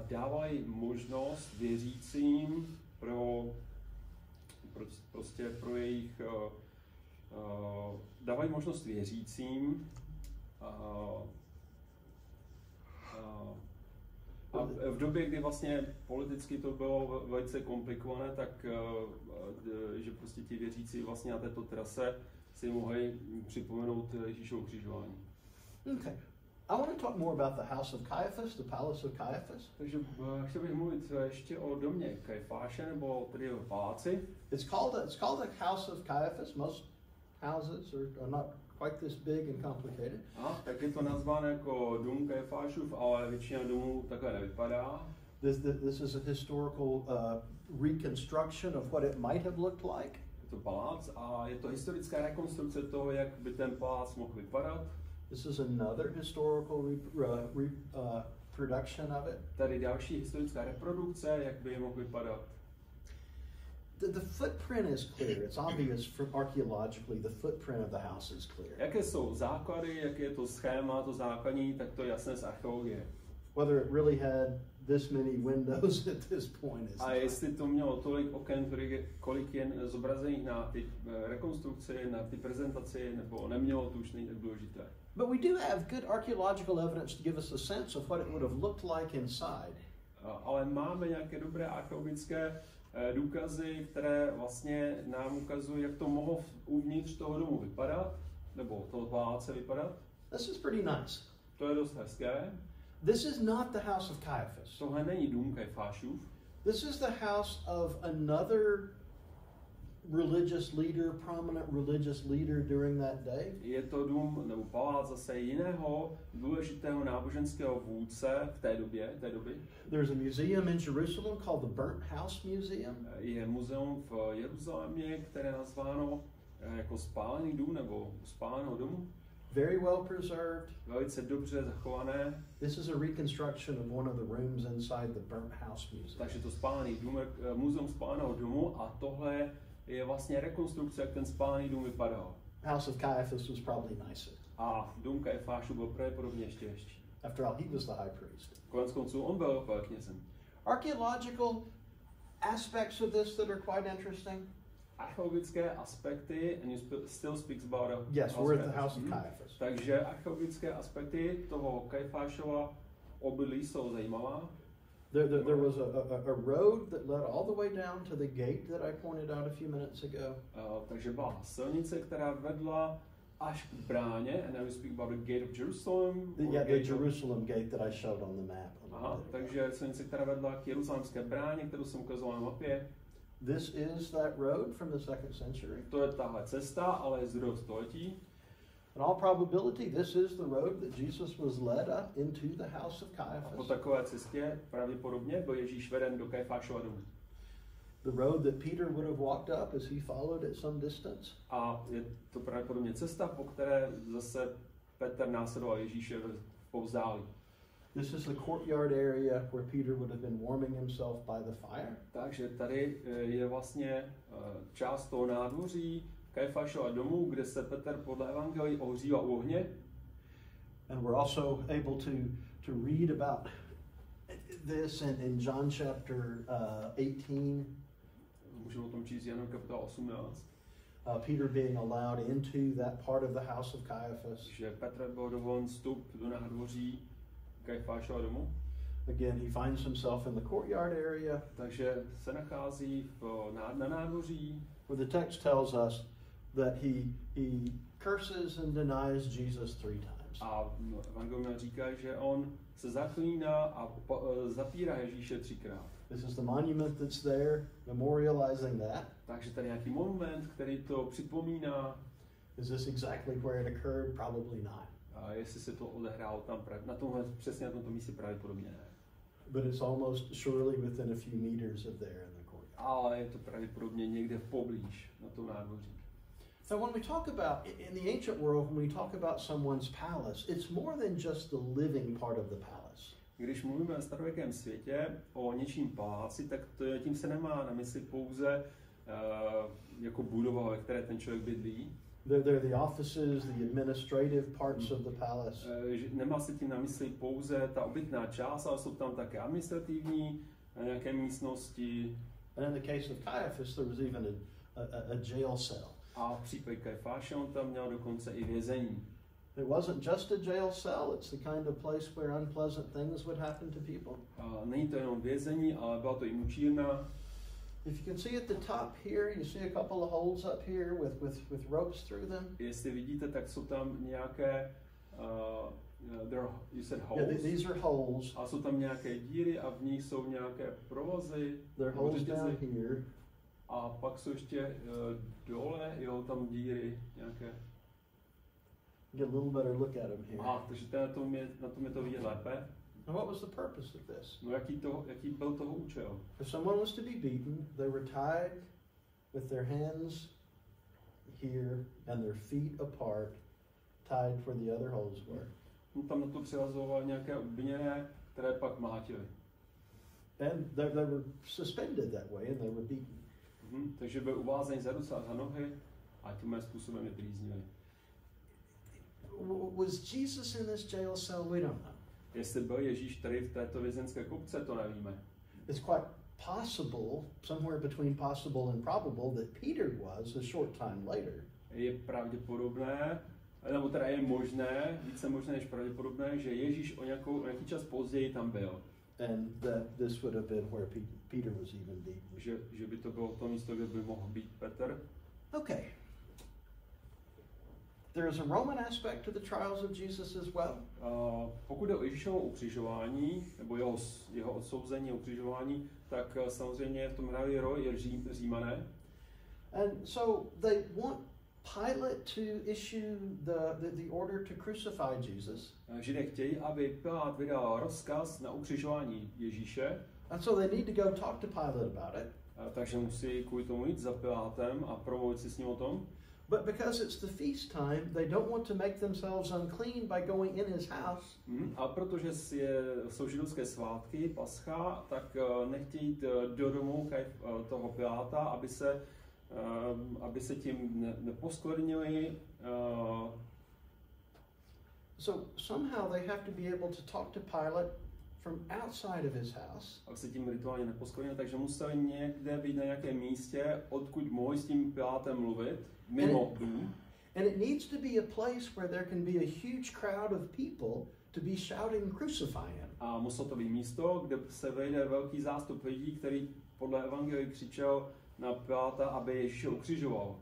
dávají možnost věřícím pro jejich dávají možnost věřícím a v době, kdy vlastně politicky to bylo velice komplikované, tak že prostě ti věřící vlastně na této trase si mohli připomenout Ježíšovo ukřižování. Okay. I want to talk more about the house of Caiaphas, the palace of Caiaphas. Takže chtěl bych mluvit ještě o domě Kajfáše, nebo tedy o paláci. It's called a house of Caiaphas. Most houses are not quite this big and complicated. Tak je to nazváno jako dům Kajfášův, ale většina domů takhle nevypadá. This is a historical reconstruction of what it might have looked like. Je to palác a je to historická rekonstrukce toho, jak by ten palác mohl vypadat. This is another historical reproduction of it. Tady další historická reprodukce, jak by mohl vypadat. The footprint is clear. It's obvious from archaeologically the footprint of the house is clear. Jaké jsou základy, jaké je to schéma, to základní, tak to je jasné z archeologie. Whether it really had this many windows at this point is. A jestli to mělo tolik oken, kolik je zobrazených na ty rekonstrukci, na ty prezentaci, nebo nemělo, to už není tak důležité. But we do have good archaeological evidence to give us a sense of what it would have looked like inside. Ale máme nějaké dobré archeologické důkazy, které vlastně nám ukazují, jak to mohlo uvnitř toho domu vypadat, nebo toho paláce vypadat. This is pretty nice. To je dost hezké. This is not the house of Caiaphas. Tohle není dům Kajfášův. This is the house of another religious leader, prominent religious leader during that day. Je to dům nebo palác zase jiného důležitého náboženského vůdce v té době, There's a museum in Jerusalem called the Burnt House Museum. Je muzeum v Jeruzalémě, které je nazváno jako spálený dům nebo spáleného domu. Very well preserved. Velice dobře zachované. This is a reconstruction of one of the rooms inside the Burnt House Museum. Takže to spálený dům, muzeum spáleného domu, a tohle je vlastně rekonstrukce, jak ten spálený dům vypadal. House of Caiaphas was probably nicer. A dům Kajfášu byl pravděpodobně ještě větší. After all, he was the high priest. Konec konců on byl velknězem. Archaeological aspects of this that are quite interesting. Archeologické aspekty, and you still speaks about a yes, we're at the house of Caiaphas. Takže archeologické aspekty toho Kajfášova obydlí jsou zajímavá. There was a road that led all the way down to the gate that I pointed out a few minutes ago. Takže byla silnice, která vedla až k bráně, and now we speak about the gate of Jerusalem. The Jerusalem gate that I showed on the map. Takže silnice, která vedla k jeruzalémské bráně, kterou jsem ukazoval na mapě. This is that road from the 2nd century. To je tahle cesta, ale z 2. století. In all probability, this is the road that Jesus was led up into the house of A po Caiaphas. takové cestě pravděpodobně byl Ježíš veden do Kajfášova domu. The road that Peter would have walked up as he followed at some distance. A je to pravděpodobně cesta, po které zase Petr následoval Ježíše v povzdálí. This is the courtyard area where Peter would have been warming himself by the fire. Takže tady je vlastně část toho nádvoří Kajfášova domu, kde se Petr podle evangelií ohříval u ohně. And we're also able to read about this in John chapter 18. Můžeme o tom číst Jana kapitola 18. Peter being allowed into that part of the house of Caiaphas. Že Petr byl dovolen vstup do nádvoří Kajfášova domu. Again, he finds himself in the courtyard area. Takže se nachází na nádvoří. Where the text tells us that he curses and denies Jesus 3 times. A evangelium říká, že on se zaklíná a zapírá Ježíše 3krát. This is the monument that's there, memorializing that. Takže tady nějaký monument, který to připomíná. Is this exactly where it occurred? Probably not. A jestli se to odehrálo tam přesně na tomto místě, pravděpodobně ne. But it's almost surely within a few meters of there in the courtyard. Ale je to pravděpodobně někde v poblíž na tom nádvoří. Now, when we talk about, in the ancient world, when we talk about someone's palace, it's more than just the living part of the palace. Když mluvíme o starověkém světě o něčím paláci, tak tím se nemá na mysli pouze jako budova, ve které ten člověk bydlí. They're the offices, the administrative parts of the palace. Nemá se tím na mysli pouze ta obytná část, ale jsou tam také administrativní nějaké místnosti. And in the case of Caiaphas, there was even a jail cell. A v případě Kajfáše on tam měl dokonce i vězení. It wasn't just a jail cell, it's the kind of place where unpleasant things would happen to people. Není to jenom vězení, ale byla to i mučírna. If you can see at the top here, you see a couple of holes up here with ropes through them. Jestli vidíte, tak jsou tam nějaké you said holes? Yeah, these are holes. A jsou tam nějaké díry a v nich jsou nějaké provazy. There are holes down here. A pak jsou ještě dole, jo, tam díry nějaké. Get a little better look at them here. Takže na tom je to vidět lépe. And what was the purpose of this? No jaký byl toho účel? If someone was to be beaten, they were tied with their hands here and their feet apart, tied where the other holes were. No, tam na to přivazoval nějaké obviněné, které pak mlátili. And they were suspended that way and they were beaten. Takže byl uvázení za ruce a za nohy a tímhle způsobem je trýznili. Was Jesus in this jail cell? We don't know. Jestli byl Ježíš tady v této vězenské kopce, to nevíme. It's quite possible, somewhere between possible and probable, that Peter was a short time later. Je pravděpodobné, nebo teda je možné, více možné než pravděpodobné, že Ježíš o nějaký čas později tam byl. And that this would have been where Peter was even beaten. Že by to bylo to místo, kde by mohl být Petr. Okay. There is a Roman aspect to the trials of Jesus as well. Pokud je o Ježíšovo ukřižování, nebo jeho odsouzení a ukřižování, tak samozřejmě v tom hrají roli Římané. And so they want Pilate to issue the order to crucify Jesus. Židé chtějí, aby Pilát vydal rozkaz na ukřižování Ježíše. And so they need to go talk to Pilate about it. Takže musí kvůli tomu jít za Pilátem a promluvit si s ním o tom. But because it's the feast time, they don't want to make themselves unclean by going in his house. A protože jsou židovské svátky, Pascha, tak nechtějí jít do domu toho Piláta, aby se tím neposkvrnili. So somehow they have to be able to talk to Pilate from outside of his house. Aby se tím rituálně neposkvrnili, takže museli někde být na nějakém místě, odkud mohli s tím Pilátem mluvit, mimo dům. And it needs to be a place where there can be a huge crowd of people to be shouting, "Crucify him." A muselo to být místo, kde se vejde velký zástup lidí, který podle evangelia křičel na Piláta, aby Ježíše ukřižoval.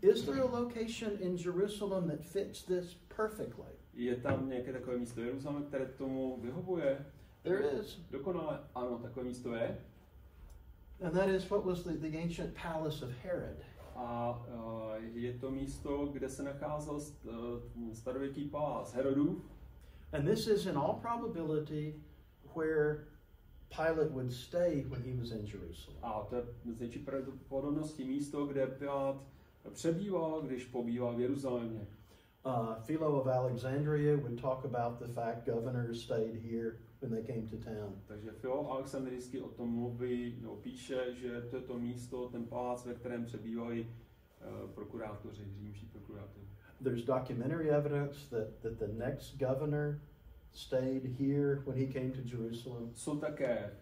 Is there a location in Jerusalem that fits this perfectly? Je tam nějaké takové místo v Jeruzalému, které tomu vyhovuje? There is. Dokonale, ano, takové místo je. And that is what was the ancient palace of Herod. je to místo, kde se nacházel starověký palác Herodův. And this is in all probability where Pilate would stay when he was in Jerusalem. A to je z největší pravděpodobností místo, kde Pilát přebýval, když pobýval v Jeruzalémě. Philo of Alexandria would talk about the fact governors stayed here when they came to town. Takže Philo Alexandrijský o tom mluví, no, píše, že to je to místo, ten palác, ve kterém přebývali prokurátoři, římští prokurátoři. There's documentary evidence that the next governor stayed here when he came to Jerusalem. Jsou také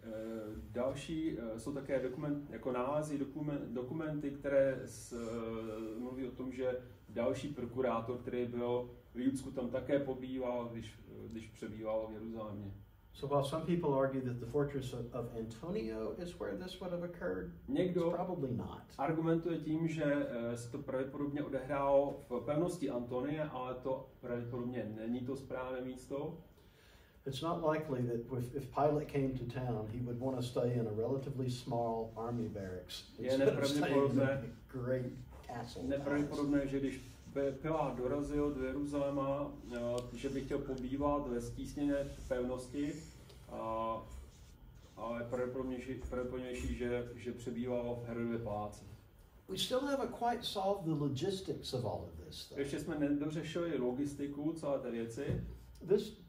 jako nálezy, dokumenty, které mluví o tom, že další prokurátor, který byl v Judsku, tam také pobýval, když přebýval v Jeruzalémě. So while some people argue that the fortress of Antonio is where this would have occurred, někdo it's probably not. Argumentuje tím, že se to pravděpodobně odehrálo v pevnosti Antonie, ale to pravděpodobně není to správné místo. It's not likely that if Pilate came to town, he would want to stay in a relatively small army barracks. Je nepravděpodobné, že když Pilát dorazil do Jeruzaléma, že by chtěl pobývat ve stísněné pevnosti, ale pravděpodobnější, že přebýval v Herodově paláci. We still haven't quite solved the logistics of all of this, though. Ještě jsme nedořešili logistiku celé té věci.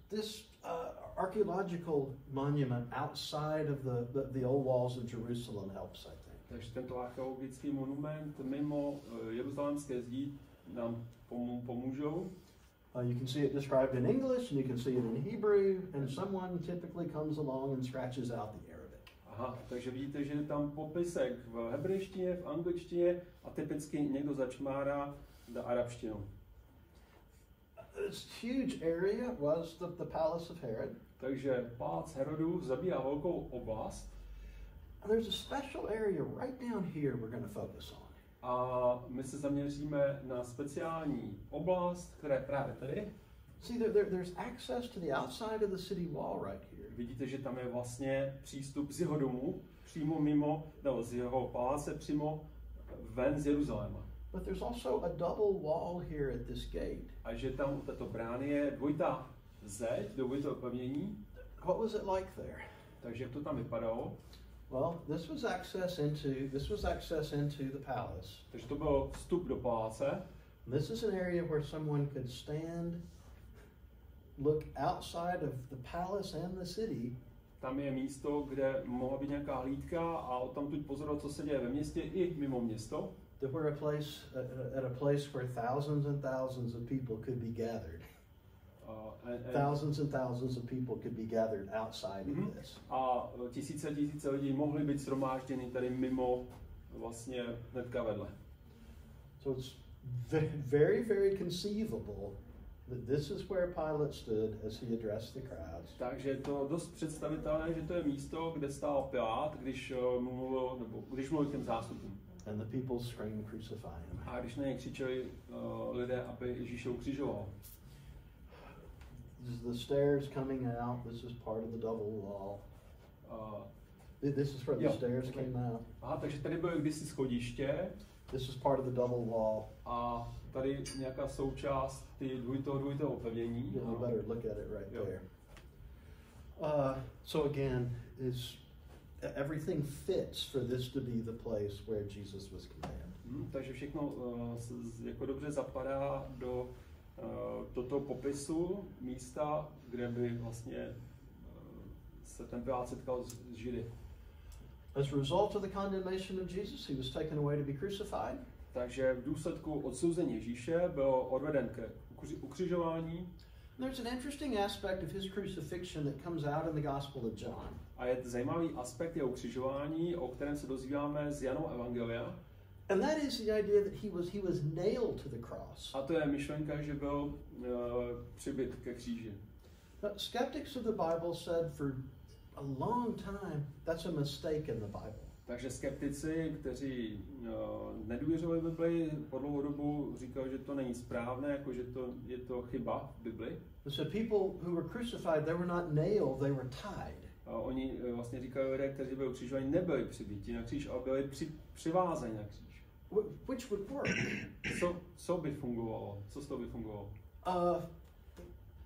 This archaeological monument outside of the old walls of Jerusalem helps, I think. Takže tento archeologický monument mimo jeruzalémské zdi nám pomůžou. You can see it described in English, and you can see it in Hebrew, and someone typically comes along and scratches out the Arabic. Aha, takže vidíte, že je tam popisek v hebrejštině, v angličtině a typicky někdo začmárá do arabštinu. This huge area was the palace of Herod. Takže palác Herodův zabírá velkou oblast. And there's a special area right down here we're going to focus on. A my se zaměříme na speciální oblast, která je právě tady. See, there's access to the outside of the city wall right here. Vidíte, že tam je vlastně přístup z jeho domu, přímo mimo, nebo z jeho paláce přímo ven z Jeruzaléma. But there's also a double wall here at this gate. A že tam u této brány je dvojitá zeď, dvojité opevnění. What was it like there? Takže jak to tam vypadalo? Well, this was access into the palace. Takže to byl vstup do paláce. This is an area where someone could stand, look outside of the palace and the city. Tam je místo, kde mohla být nějaká hlídka a odtamtud pozorovat, co se děje ve městě i mimo město. There were at a place where thousands and thousands of people could be gathered. Thousands and thousands of people could be gathered outside of this. A tisíce lidí mohly být shromážděny tady mimo, vlastně hnedka vedle. So it's very, very conceivable that this is where Pilate stood as he addressed the crowds. Takže je to dost představitelné, že to je místo, kde stál Pilát, když mluvil k těm zástupům. And the people screamed, "Crucify him!" A když na něj křičeli lidé, aby Ježíše ukřižoval. This is the stairs coming out. This is part of the double wall. This is where the stairs came out. Aha, takže tady bylo kdysi schodiště. This is part of the double wall. A tady nějaká součást ty dvojitého opevnění. You better look at it right there. So again, everything fits for this to be the place where Jesus was condemned. Takže všechno jako dobře zapadá do toto popisu místa, kde by vlastně se ten Pilát setkal s Židy. As a result of the condemnation of Jesus, he was taken away to be crucified. Takže v důsledku odsouzení Ježíše byl odveden k ukřižování. There's an interesting aspect of his crucifixion that comes out in the Gospel of John. A je zajímavý aspekt jeho ukřižování, o kterém se dozvíváme z Janova evangelia. And that is the idea that he was nailed to the cross. A to je myšlenka, že byl přibit ke kříži. Skeptics of the Bible said for a long time that's a mistake in the Bible. Takže skeptici, kteří nedůvěřovali Bibli, po dlouhou dobu říkali, že to není správné, jako že je to chyba v Bibli. So people who were crucified, they were not nailed, they were tied. A oni vlastně říkali, lidé, kteří byli ukřižováni, nebyli přibiti na kříž, ale byli přivázaní na kříž. which would work. Co by fungovalo? Co z toho by fungovalo?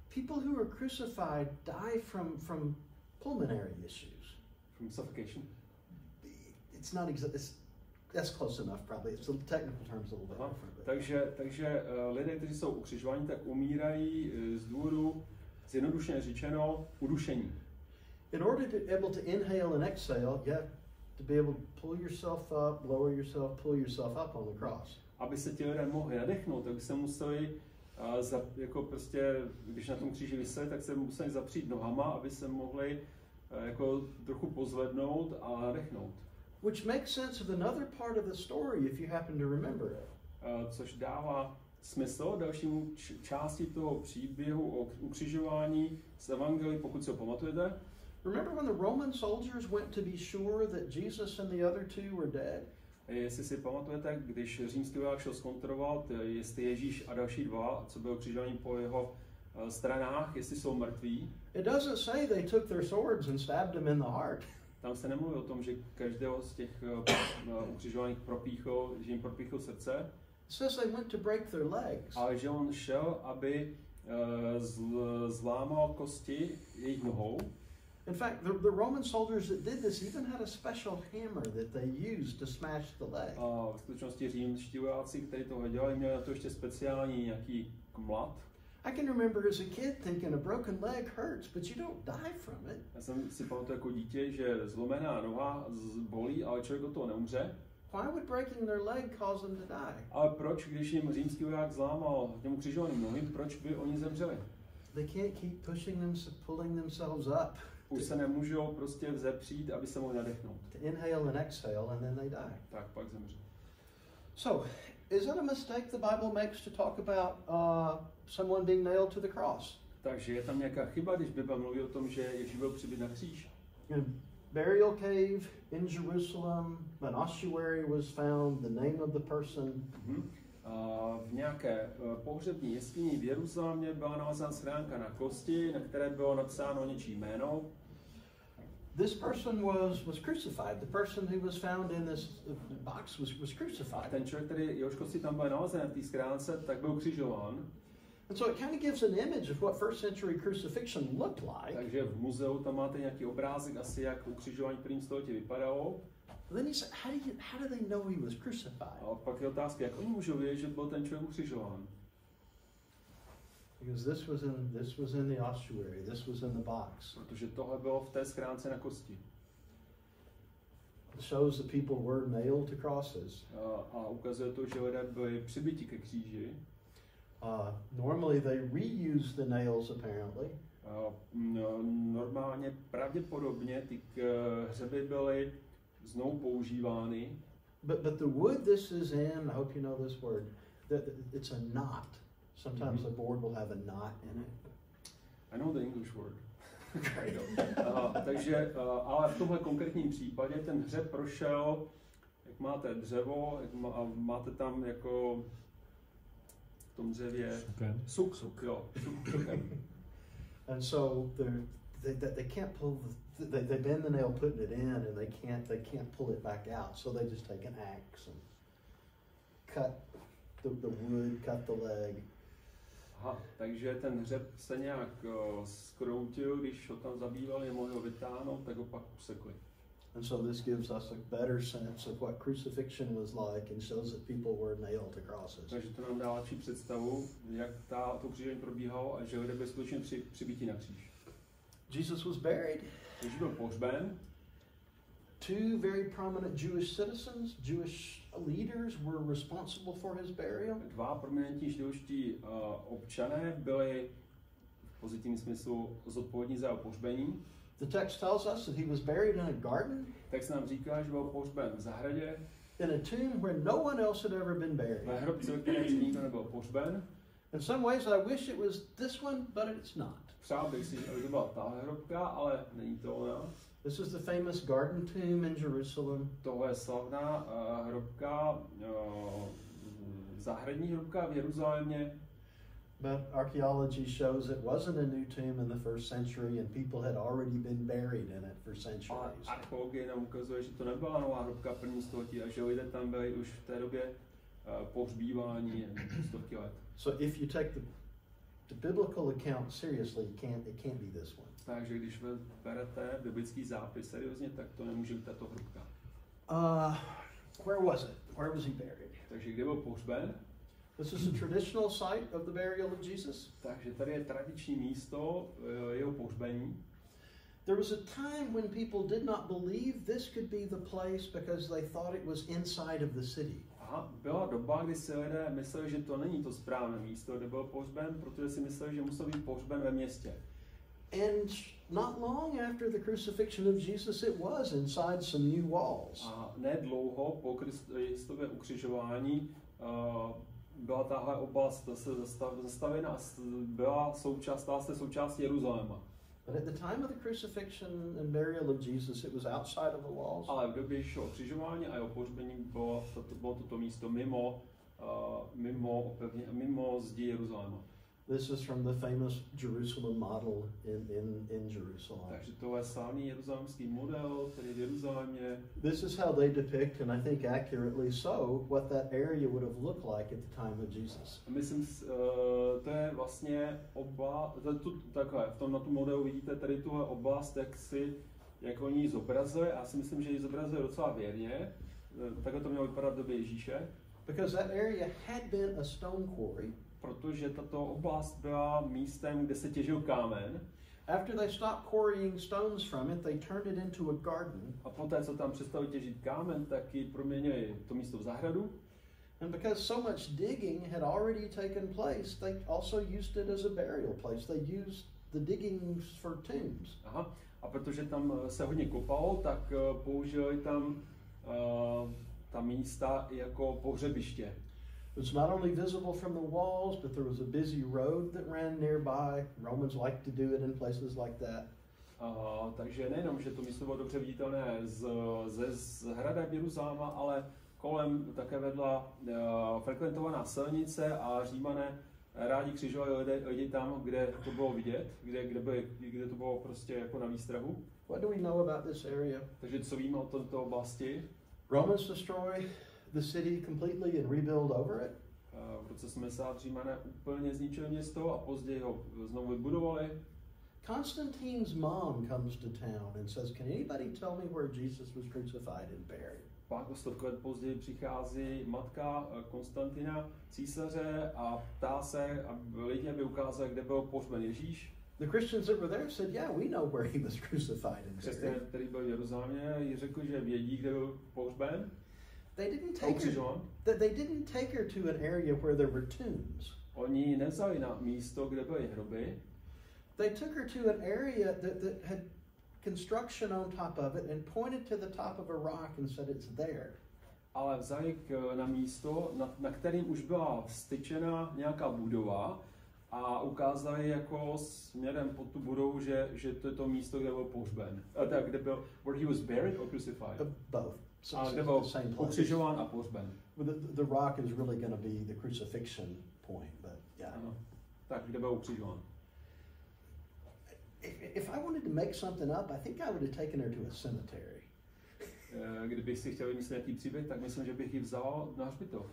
People who are crucified die from pulmonary issues. From suffocation? It's not that's close enough probably. It's the technical terms a little bit different. Takže lidé, kteří jsou ukřižováni, tak umírají z důvodu, zjednodušeně řečeno, udušení. In order to be able to inhale and exhale, you have to be able to pull yourself up, lower yourself, pull yourself up on the cross. Aby se ti lidé mohli nadechnout, tak se museli, jako prostě, když na tom kříži viseli, tak se museli zapřít nohama, aby se mohli jako trochu pozvednout a nadechnout. Which makes sense of another part of the story if you happen to remember it. Což dává smysl dalšímu části toho příběhu o ukřižování z Evangelii, pokud si ho pamatujete. Remember when the Roman soldiers went to be sure that Jesus and the other two were dead? Jestli si pamatujete, když římský voják šel zkontrolovat, jestli Ježíš a další dva, co bylo ukřižování po jeho stranách, jestli jsou mrtví. It doesn't say they took their swords and stabbed him in the heart. Tam se nemluví o tom, že každého z těch ukřižovaných že jim propíchl srdce. It says they went to break their legs. Ale že on šel, aby zlámal kosti jejich nohou. In fact, the Roman soldiers that did this even had a special hammer that they used to smash the leg. A v skutečnosti římští vojáci, kteří to dělali, měli na to ještě speciální nějaký mlad. I can remember as a kid thinking a broken leg hurts, but you don't die from it. Já jsem si pamatuju jako dítě, že zlomená noha bolí, ale člověk od toho neumře. Why would breaking their leg cause them to die? Ale proč, když jim římský voják zlámal těm ukřižovaným nohy, proč by oni zemřeli? They can't keep pulling themselves up. Už se nemůžou prostě vzepřít, aby se mohli nadechnout. To inhale and exhale and then they die. Tak pak zemře. So, is that a mistake the Bible makes to talk about someone being nailed to the cross? Takže je tam nějaká chyba, když Bible mluví o tom, že Ježíš byl přibit na kříž. In a burial cave in Jerusalem, an ossuary was found, the name of the person. V nějaké pohřební jeskyni v Jeruzalémě byla nalezena schránka na kosti, na které bylo napsáno něčí jméno. This person was crucified. The person who was found in this box was crucified. Ten člověk, který jehož kosti tam byl nalezen v té schránce, tak byl ukřižován. And so it kind of gives an image of what first century crucifixion looked like. Takže v muzeu tam máte nějaký obrázek asi jak ukřižování v prvním století vypadalo. Then he said, how do they know he was crucified? A pak je otázka, jak oni můžou vědět, že byl ten člověk ukřižován? Because this was in the ossuary, this was in the box. Protože tohle bylo v té schránce na kosti. It shows that people were nailed to crosses. A ukazuje to, že lidé byli přibiti ke kříži. Normally they reuse the nails apparently. Normálně, pravděpodobně ty hřeby byly znovu používány. But the wood this is in, I hope you know this word, it's a knot. Sometimes the board will have a knot in it. I know the English word. Takže, ale v tomhle konkrétním případě ten hřeb prošel, jak máte dřevo, máte tam jako v tom dřevě suk, jo, sukem. And so they can't pull they bend the nail putting it in, and they can't pull it back out. So they just take an axe and cut the wood, cut the leg. Aha, takže ten hřeb se nějak zkroutil, když ho tam zabývali, nemohli ho vytáhnout, tak ho pak usekli. And so this gives us a better sense of what crucifixion was like and shows that people were nailed to crosses. Takže to nám dá lepší představu, jak to ukřižování probíhalo a že lidé byli skutečně přibiti na kříž. Jesus was buried. Ježíš byl pohřben. Two very prominent Jewish citizens, Jewish leaders were responsible for his burial. Dva prominentní židovští občané byli v pozitivním smyslu zodpovědní za jeho pohřbení. The text tells us that he was buried in a garden. Text nám říká, že byl pohřben v zahradě. In a tomb where no one else had ever been buried. Ve hrobce, ve které nikdo nebyl pohřben. In some ways I wish it was this one, but it's not. Přál bych si, aby to byla tahle hrobka, ale není to ona. This is the famous garden tomb in Jerusalem. Tohle je slavná hrobka, zahradní hrobka v Jeruzalémě. But archaeology shows it wasn't a new tomb in the first century and people had already been buried in it for Ale centuries. archeologie nám ukazuje, že to nebyla nová hrobka první století a že lidé tam byli už v té době pohřbívání stovky let. So if you take the biblical account seriously, it can't be this one. Takže když berete biblický zápis seriózně, tak to nemůže být tato hrobka. Where was it? Where was he buried? Takže kde byl pohřben? This is a traditional site of the burial of Jesus. Takže tady je tradiční místo jeho pohřbení. There was a time when people did not believe this could be the place because they thought it was inside of the city. Aha, byla doba, kdy si lidé mysleli, že to není to správné místo, kde byl pohřben, protože si mysleli, že musel být pohřben ve městě. And not long after the crucifixion of Jesus, it was inside some new walls. A ne dlouho po Kristově ukřižování byla tahle oblast zase zastavena a stala se součástí Jeruzaléma. But at the time of the crucifixion and burial of Jesus, it was outside of the walls. Ale v době Ježíšova ukřižování a jeho pohřbení bylo toto místo mimo zdi Jeruzaléma. This is from the famous Jerusalem model in Jerusalem. Takže to je slavný jeruzalémský model, který v Jeruzalémě. This is how they depict, and I think accurately so, what that area would have looked like at the time of Jesus. Myslím, to je vlastně takhle, na tom modelu vidíte tady tuhle oblast, jak oni ji zobrazili. Já si myslím, že ji zobrazili docela věrně. Takhle to mělo vypadat v době Ježíše. Because that area had been a stone quarry. Protože tato oblast byla místem, kde se těžil kámen. After they stopped quarrying stones from it, they turned it into a garden. A poté, co tam přestali těžit kámen, tak ji proměnili to místo v zahradu. And because so much digging had already taken place, they also used it as a burial place. They used the diggings for tombs. Aha. A protože tam se hodně kopalo, tak použili tam ta místa jako pohřebiště. It's not only visible from the walls, but there was a busy road that ran nearby. Romans liked to do it in places like that. Takže nejenom, že to místo bylo dobře viditelné ze hrada Jeruzaléma, ale kolem také vedla frekventovaná silnice a Římané rádi křižovali lidi tam, kde to bylo vidět, kde to bylo prostě jako na výstrahu. What do we know about this area? Takže co víme o této oblasti? Romans destroy the city completely and rebuild over it. V roce 70 Římané úplně zničili město a později ho znovu vybudovali. Constantine's mom comes to town and says, "Can anybody tell me where Jesus was crucified and buried?" Pak o 100 let později přichází matka Konstantina, císaře, a ptá se, aby lidi ukázali, kde byl pohřben Ježíš. The Christians that were there said, "Yeah, we know where he was crucified and Křesťané, buried." který byl v Jeruzalémě, jí řekli, že vědí, kde byl pohřben. They didn't take her to an area where there were tombs. Oni ji nevzali na místo, kde byly hroby. They took her to an area that had construction on top of it and pointed to the top of a rock and said it's there. Ale vzali na místo, na kterým už byla vstyčena nějaká budova a ukázali jako směrem pod tu budovu, že to je to místo, kde byl pohřben. Kde byl, where he was buried or crucified? Both. A kde byl ukřižován a pohřben. The rock is really going to be the crucifixion point, but yeah. Ano. Tak, kde byl ukřižován? If I wanted to make something up, I think I would have taken her to a cemetery. Kdybych si chtěl vymyslet nějaký příběh, tak myslím, že bych ji vzal na hřbitov.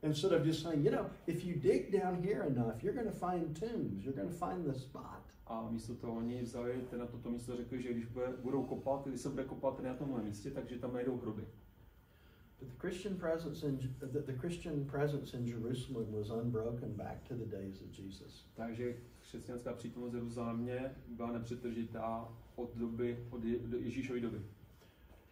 Instead of just saying, if you dig down here enough, you're going to find tombs, you're going to find the spot. A místo toho oni vzali na toto místo, řekli, že když budou kopat, když se bude kopat na tomhle místě, takže tam najdou hroby. But the Christian presence in Jerusalem was unbroken back to the days of Jesus. Takže křesťanská přítomnost v Jeruzalémě byla nepřetržitá od Ježíšovy doby.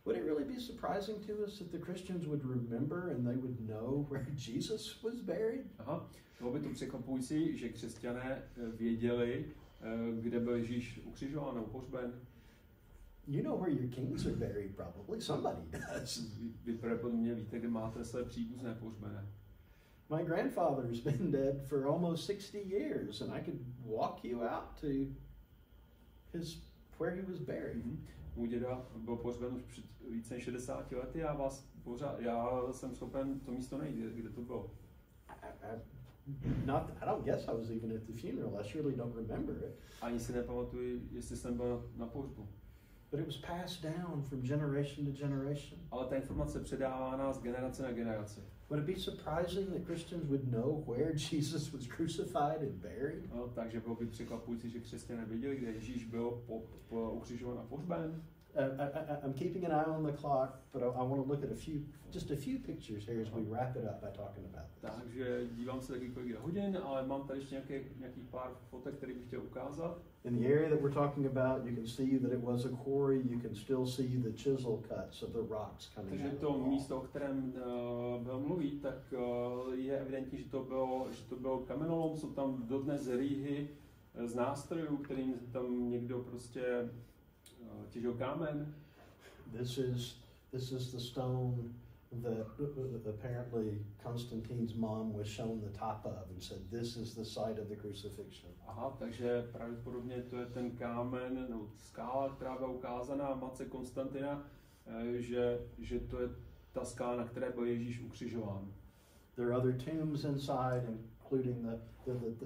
Would it really be surprising to us that the Christians would remember and they would know where Jesus was buried? Aha, bylo by to překvapující, že křesťané věděli, kde byl Ježíš ukřižován nebo pohřben. You know where your kings are buried, probably. Somebody does. Vy pravděpodobně víte, kde máte své příbuzné pohřbené. My grandfather's been dead for almost 60 years, and I could walk you out to where he was buried. Můj děda byl pohřben už před více než 60 lety a já jsem schopen to místo najít, kde to bylo. I don't guess I was even at the funeral. I surely don't remember it. Ani si nepamatuji, jestli jsem byl na pohřbu. But it was passed down from generation to generation. Ale ta informace předávána z generace na generaci. Would it be surprising that Christians would know where Jesus was crucified and buried? No, takže bylo by překvapující, že křesťané věděli, kde Ježíš byl ukřižován a pohřben. I'm keeping an eye on the clock, but I want to look at just a few pictures here as we wrap it up by talking about this. Takže dívám se taky kolik hodin, ale mám tady ještě nějakých pár fotek, které bych chtěl ukázat. In the area that we're talking about, you can see that it was a quarry. You can still see the chisel cuts of the rocks coming out. Takže to místo, o kterém byl mluví, tak je evidentní, že to bylo kamenolom. Jsou tam dodnes rýhy z nástrojů, kterým tam někdo prostě těžil kámen. This is the stone that apparently Constantine's mom was shown the top of and said, "This is the site of the crucifixion." Aha, takže pravděpodobně to je ten kámen, nebo skála, která byla ukázaná matce Konstantina, že to je ta skála, na které byl Ježíš ukřižován. There are other tombs inside, including the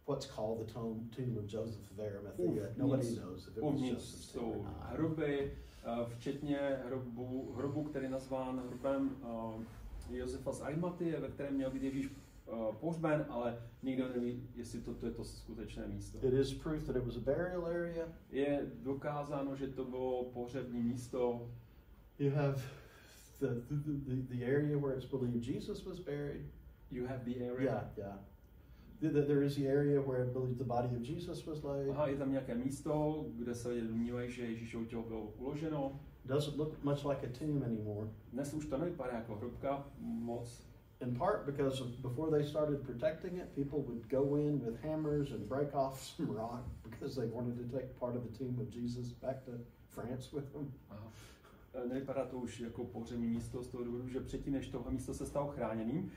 what's called the tomb of Joseph of Arimathea. Nobody knows if it was Joseph's tomb or not. Hroby, včetně hrobu, který je nazván hrobem Josefa z Arimathie, ve kterém měl být Ježíš pohřben, ale nikdo neví, jestli toto je to skutečné místo. It is proof that it was a burial area. Je dokázáno, že to bylo pohřební místo. You have the area where it's believed Jesus was buried. You have the area. Yeah. There is the area where it believed the body of Jesus was laid. Aha, je tam nějaké místo, kde se lidé domnívají, že Ježíšovo tělo bylo uloženo. Doesn't look much like a tomb anymore. Dnes už to nevypadá jako hrobka moc. In part because before they started protecting it, people would go in with hammers and break off some rock because they wanted to take part of the tomb of Jesus back to France with them. Aha. Nevypadá to už jako pohřební místo z toho důvodu, že předtím, než tohle místo se stalo chráněným,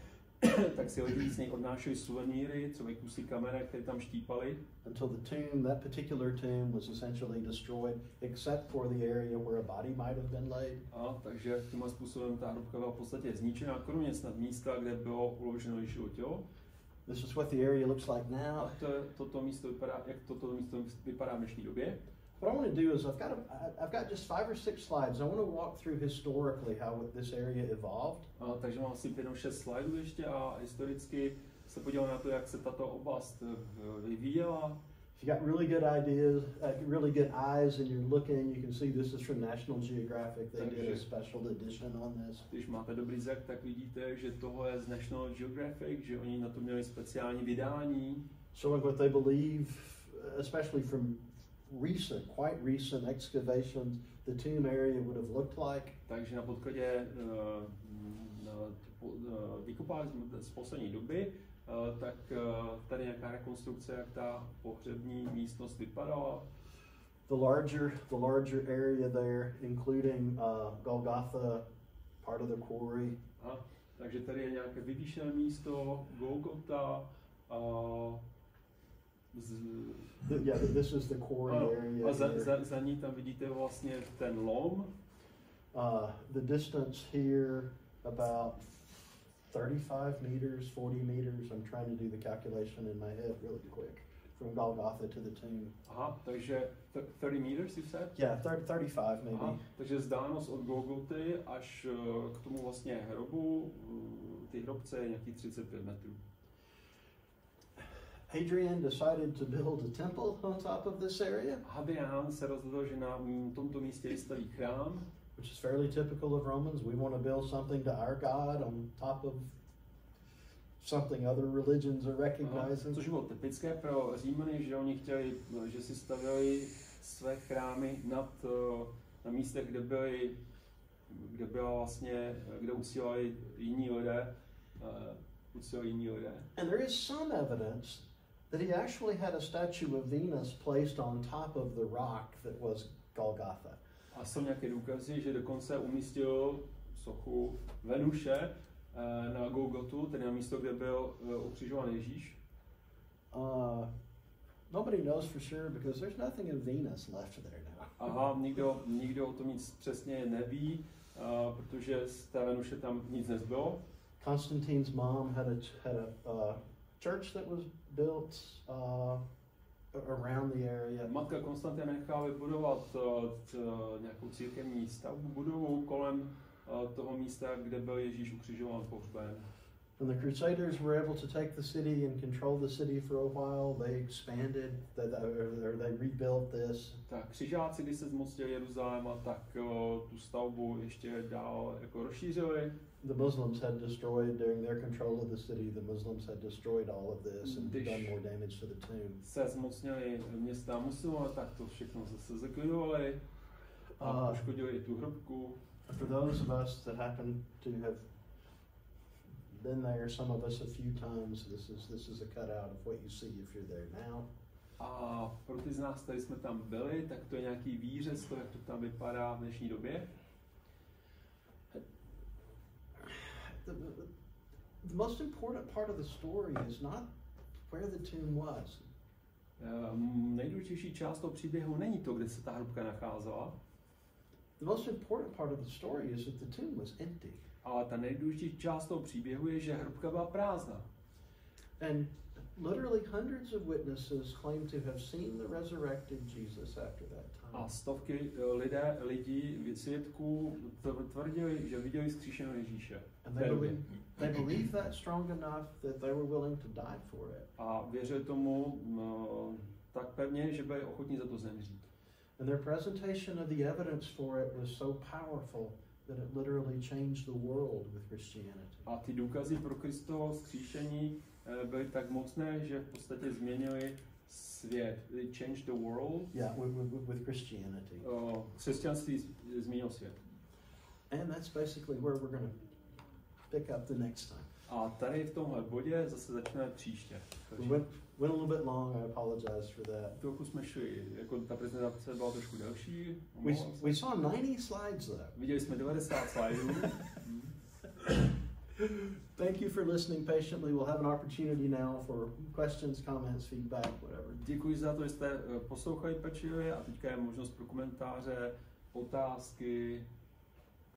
tak si lidi z něj odnášeli suvenýry, třeba kusy kamene, které tam štípali. Until the tomb, that particular tomb, was essentially destroyed, except for the area where a body might have been laid. A takže tímhle způsobem ta hrobka byla v podstatě zničená, kromě snad místa, kde bylo uloženo Ježíšovo tělo. This is what the area looks like now. A toto místo vypadá, jak toto místo vypadá v dnešní době. What I want to do is I've got just 5 or 6 slides. I want to walk through historically how this area evolved. Takže mám asi 5-6 slajdů ještě a historicky se podívám na to, jak se tato oblast vyvíjela. If you got really good ideas, really good eyes, and you're looking, you can see this is from National Geographic. They did a special edition on this. Když máte dobrý zrak, tak vidíte, že tohle je z National Geographic, že oni na to měli speciální vydání. Showing what they believe, especially from quite recent excavations, the tomb area would have looked like. Takže na podkladě vykopali z poslední doby, tak tady nějaká rekonstrukce, jak ta pohřební místnost vypadala. The larger area there, including Golgotha, part of the quarry. Takže tady je nějaké vyvýšené místo, Golgota. This is the quarry area. A za ní tam vidíte vlastně ten lom. The distance here about 35 meters, 40 meters. I'm trying to do the calculation in my head really quick. From Golgotha to the tomb. Aha, takže 30 meters, you said? Yeah, 35 maybe. Aha, takže vzdálenost od Golgoty až k tomu vlastně hrobu, ty hrobce je nějakých 35 metrů. Hadrian decided to build a temple on top of this area. Hadrian se rozhodl, že na tomto místě vystaví chrám. Which is fairly typical of Romans. We want to build something to our God on top of something other religions are recognizing. Což bylo typické pro Římany, že oni chtěli, že si stavěli své chrámy na místech, kde uctívali jiní lidé. And there is some evidence that he actually had a statue of Venus placed on top of the rock that was Golgotha. A jsou nějaké důkazy, že dokonce umístil sochu Venuše na Golgotu, tedy na místo, kde byl ukřižován Ježíš. Nobody knows for sure because there's nothing of Venus left there now. Aha, nikdo o tom nic přesně neví, protože z té Venuše tam nic nezbylo. Constantine's mom had a church that was built around the area. Matka Konstantina nechala vybudovat nějakou církevní stavbu, budovu kolem toho místa, kde byl Ježíš ukřižován, pohřben. When the Crusaders were able to take the city and control the city for a while, they expanded, or they rebuilt this. Tak křižáci, když se zmocnili Jeruzaléma, tak tu stavbu ještě dál jako rozšířili. The Muslims had destroyed, during their control of the city, the Muslims had destroyed all of this and done more damage to the tomb. Se zmocnili města muslimové, tak to všechno zase zlikvidovali a poškodili i tu hrobku. For those of us that happen to have been there, some of us a few times, this is a cutout of what you see if you're there now. A pro ty z nás, kteří jsme tam byli, tak to je nějaký výřez toho, jak to tam vypadá v dnešní době. The most important part of the story is not where the tomb was. Nejdůležitější část toho příběhu není to, kde se ta hrobka nacházela. The most important part of the story is that the tomb was empty. Ale ta nejdůležitější část toho příběhu je, že hrobka byla prázdná. And literally hundreds of witnesses claim to have seen the resurrected Jesus after that time. A stovky lidí, svědků tvrdili, že viděli vzkříšeného Ježíše. And they believed that strong enough that they were willing to die for it. A věřili tomu tak pevně, že byli ochotní za to zemřít. And their presentation of the evidence for it was so powerful that it literally changed the world with Christianity. A ty důkazy pro Kristovo vzkříšení byly tak mocné, že v podstatě změnili svět. They changed the world. Yeah, with Christianity. Křesťanství změnilo svět. And that's basically where we're going to pick up the next time. A tady v tomhle bodě zase začneme příště. Went a little bit long, I apologize for that. Trochu jsme šli, jako ta prezentace byla trošku delší. We saw 90 slides though. Viděli jsme 90 slajdů. Thank you for listening patiently. We'll have an opportunity now for questions, comments, feedback, whatever. Děkuji za to, že jste poslouchali pečlivě a teďka je možnost pro komentáře, otázky.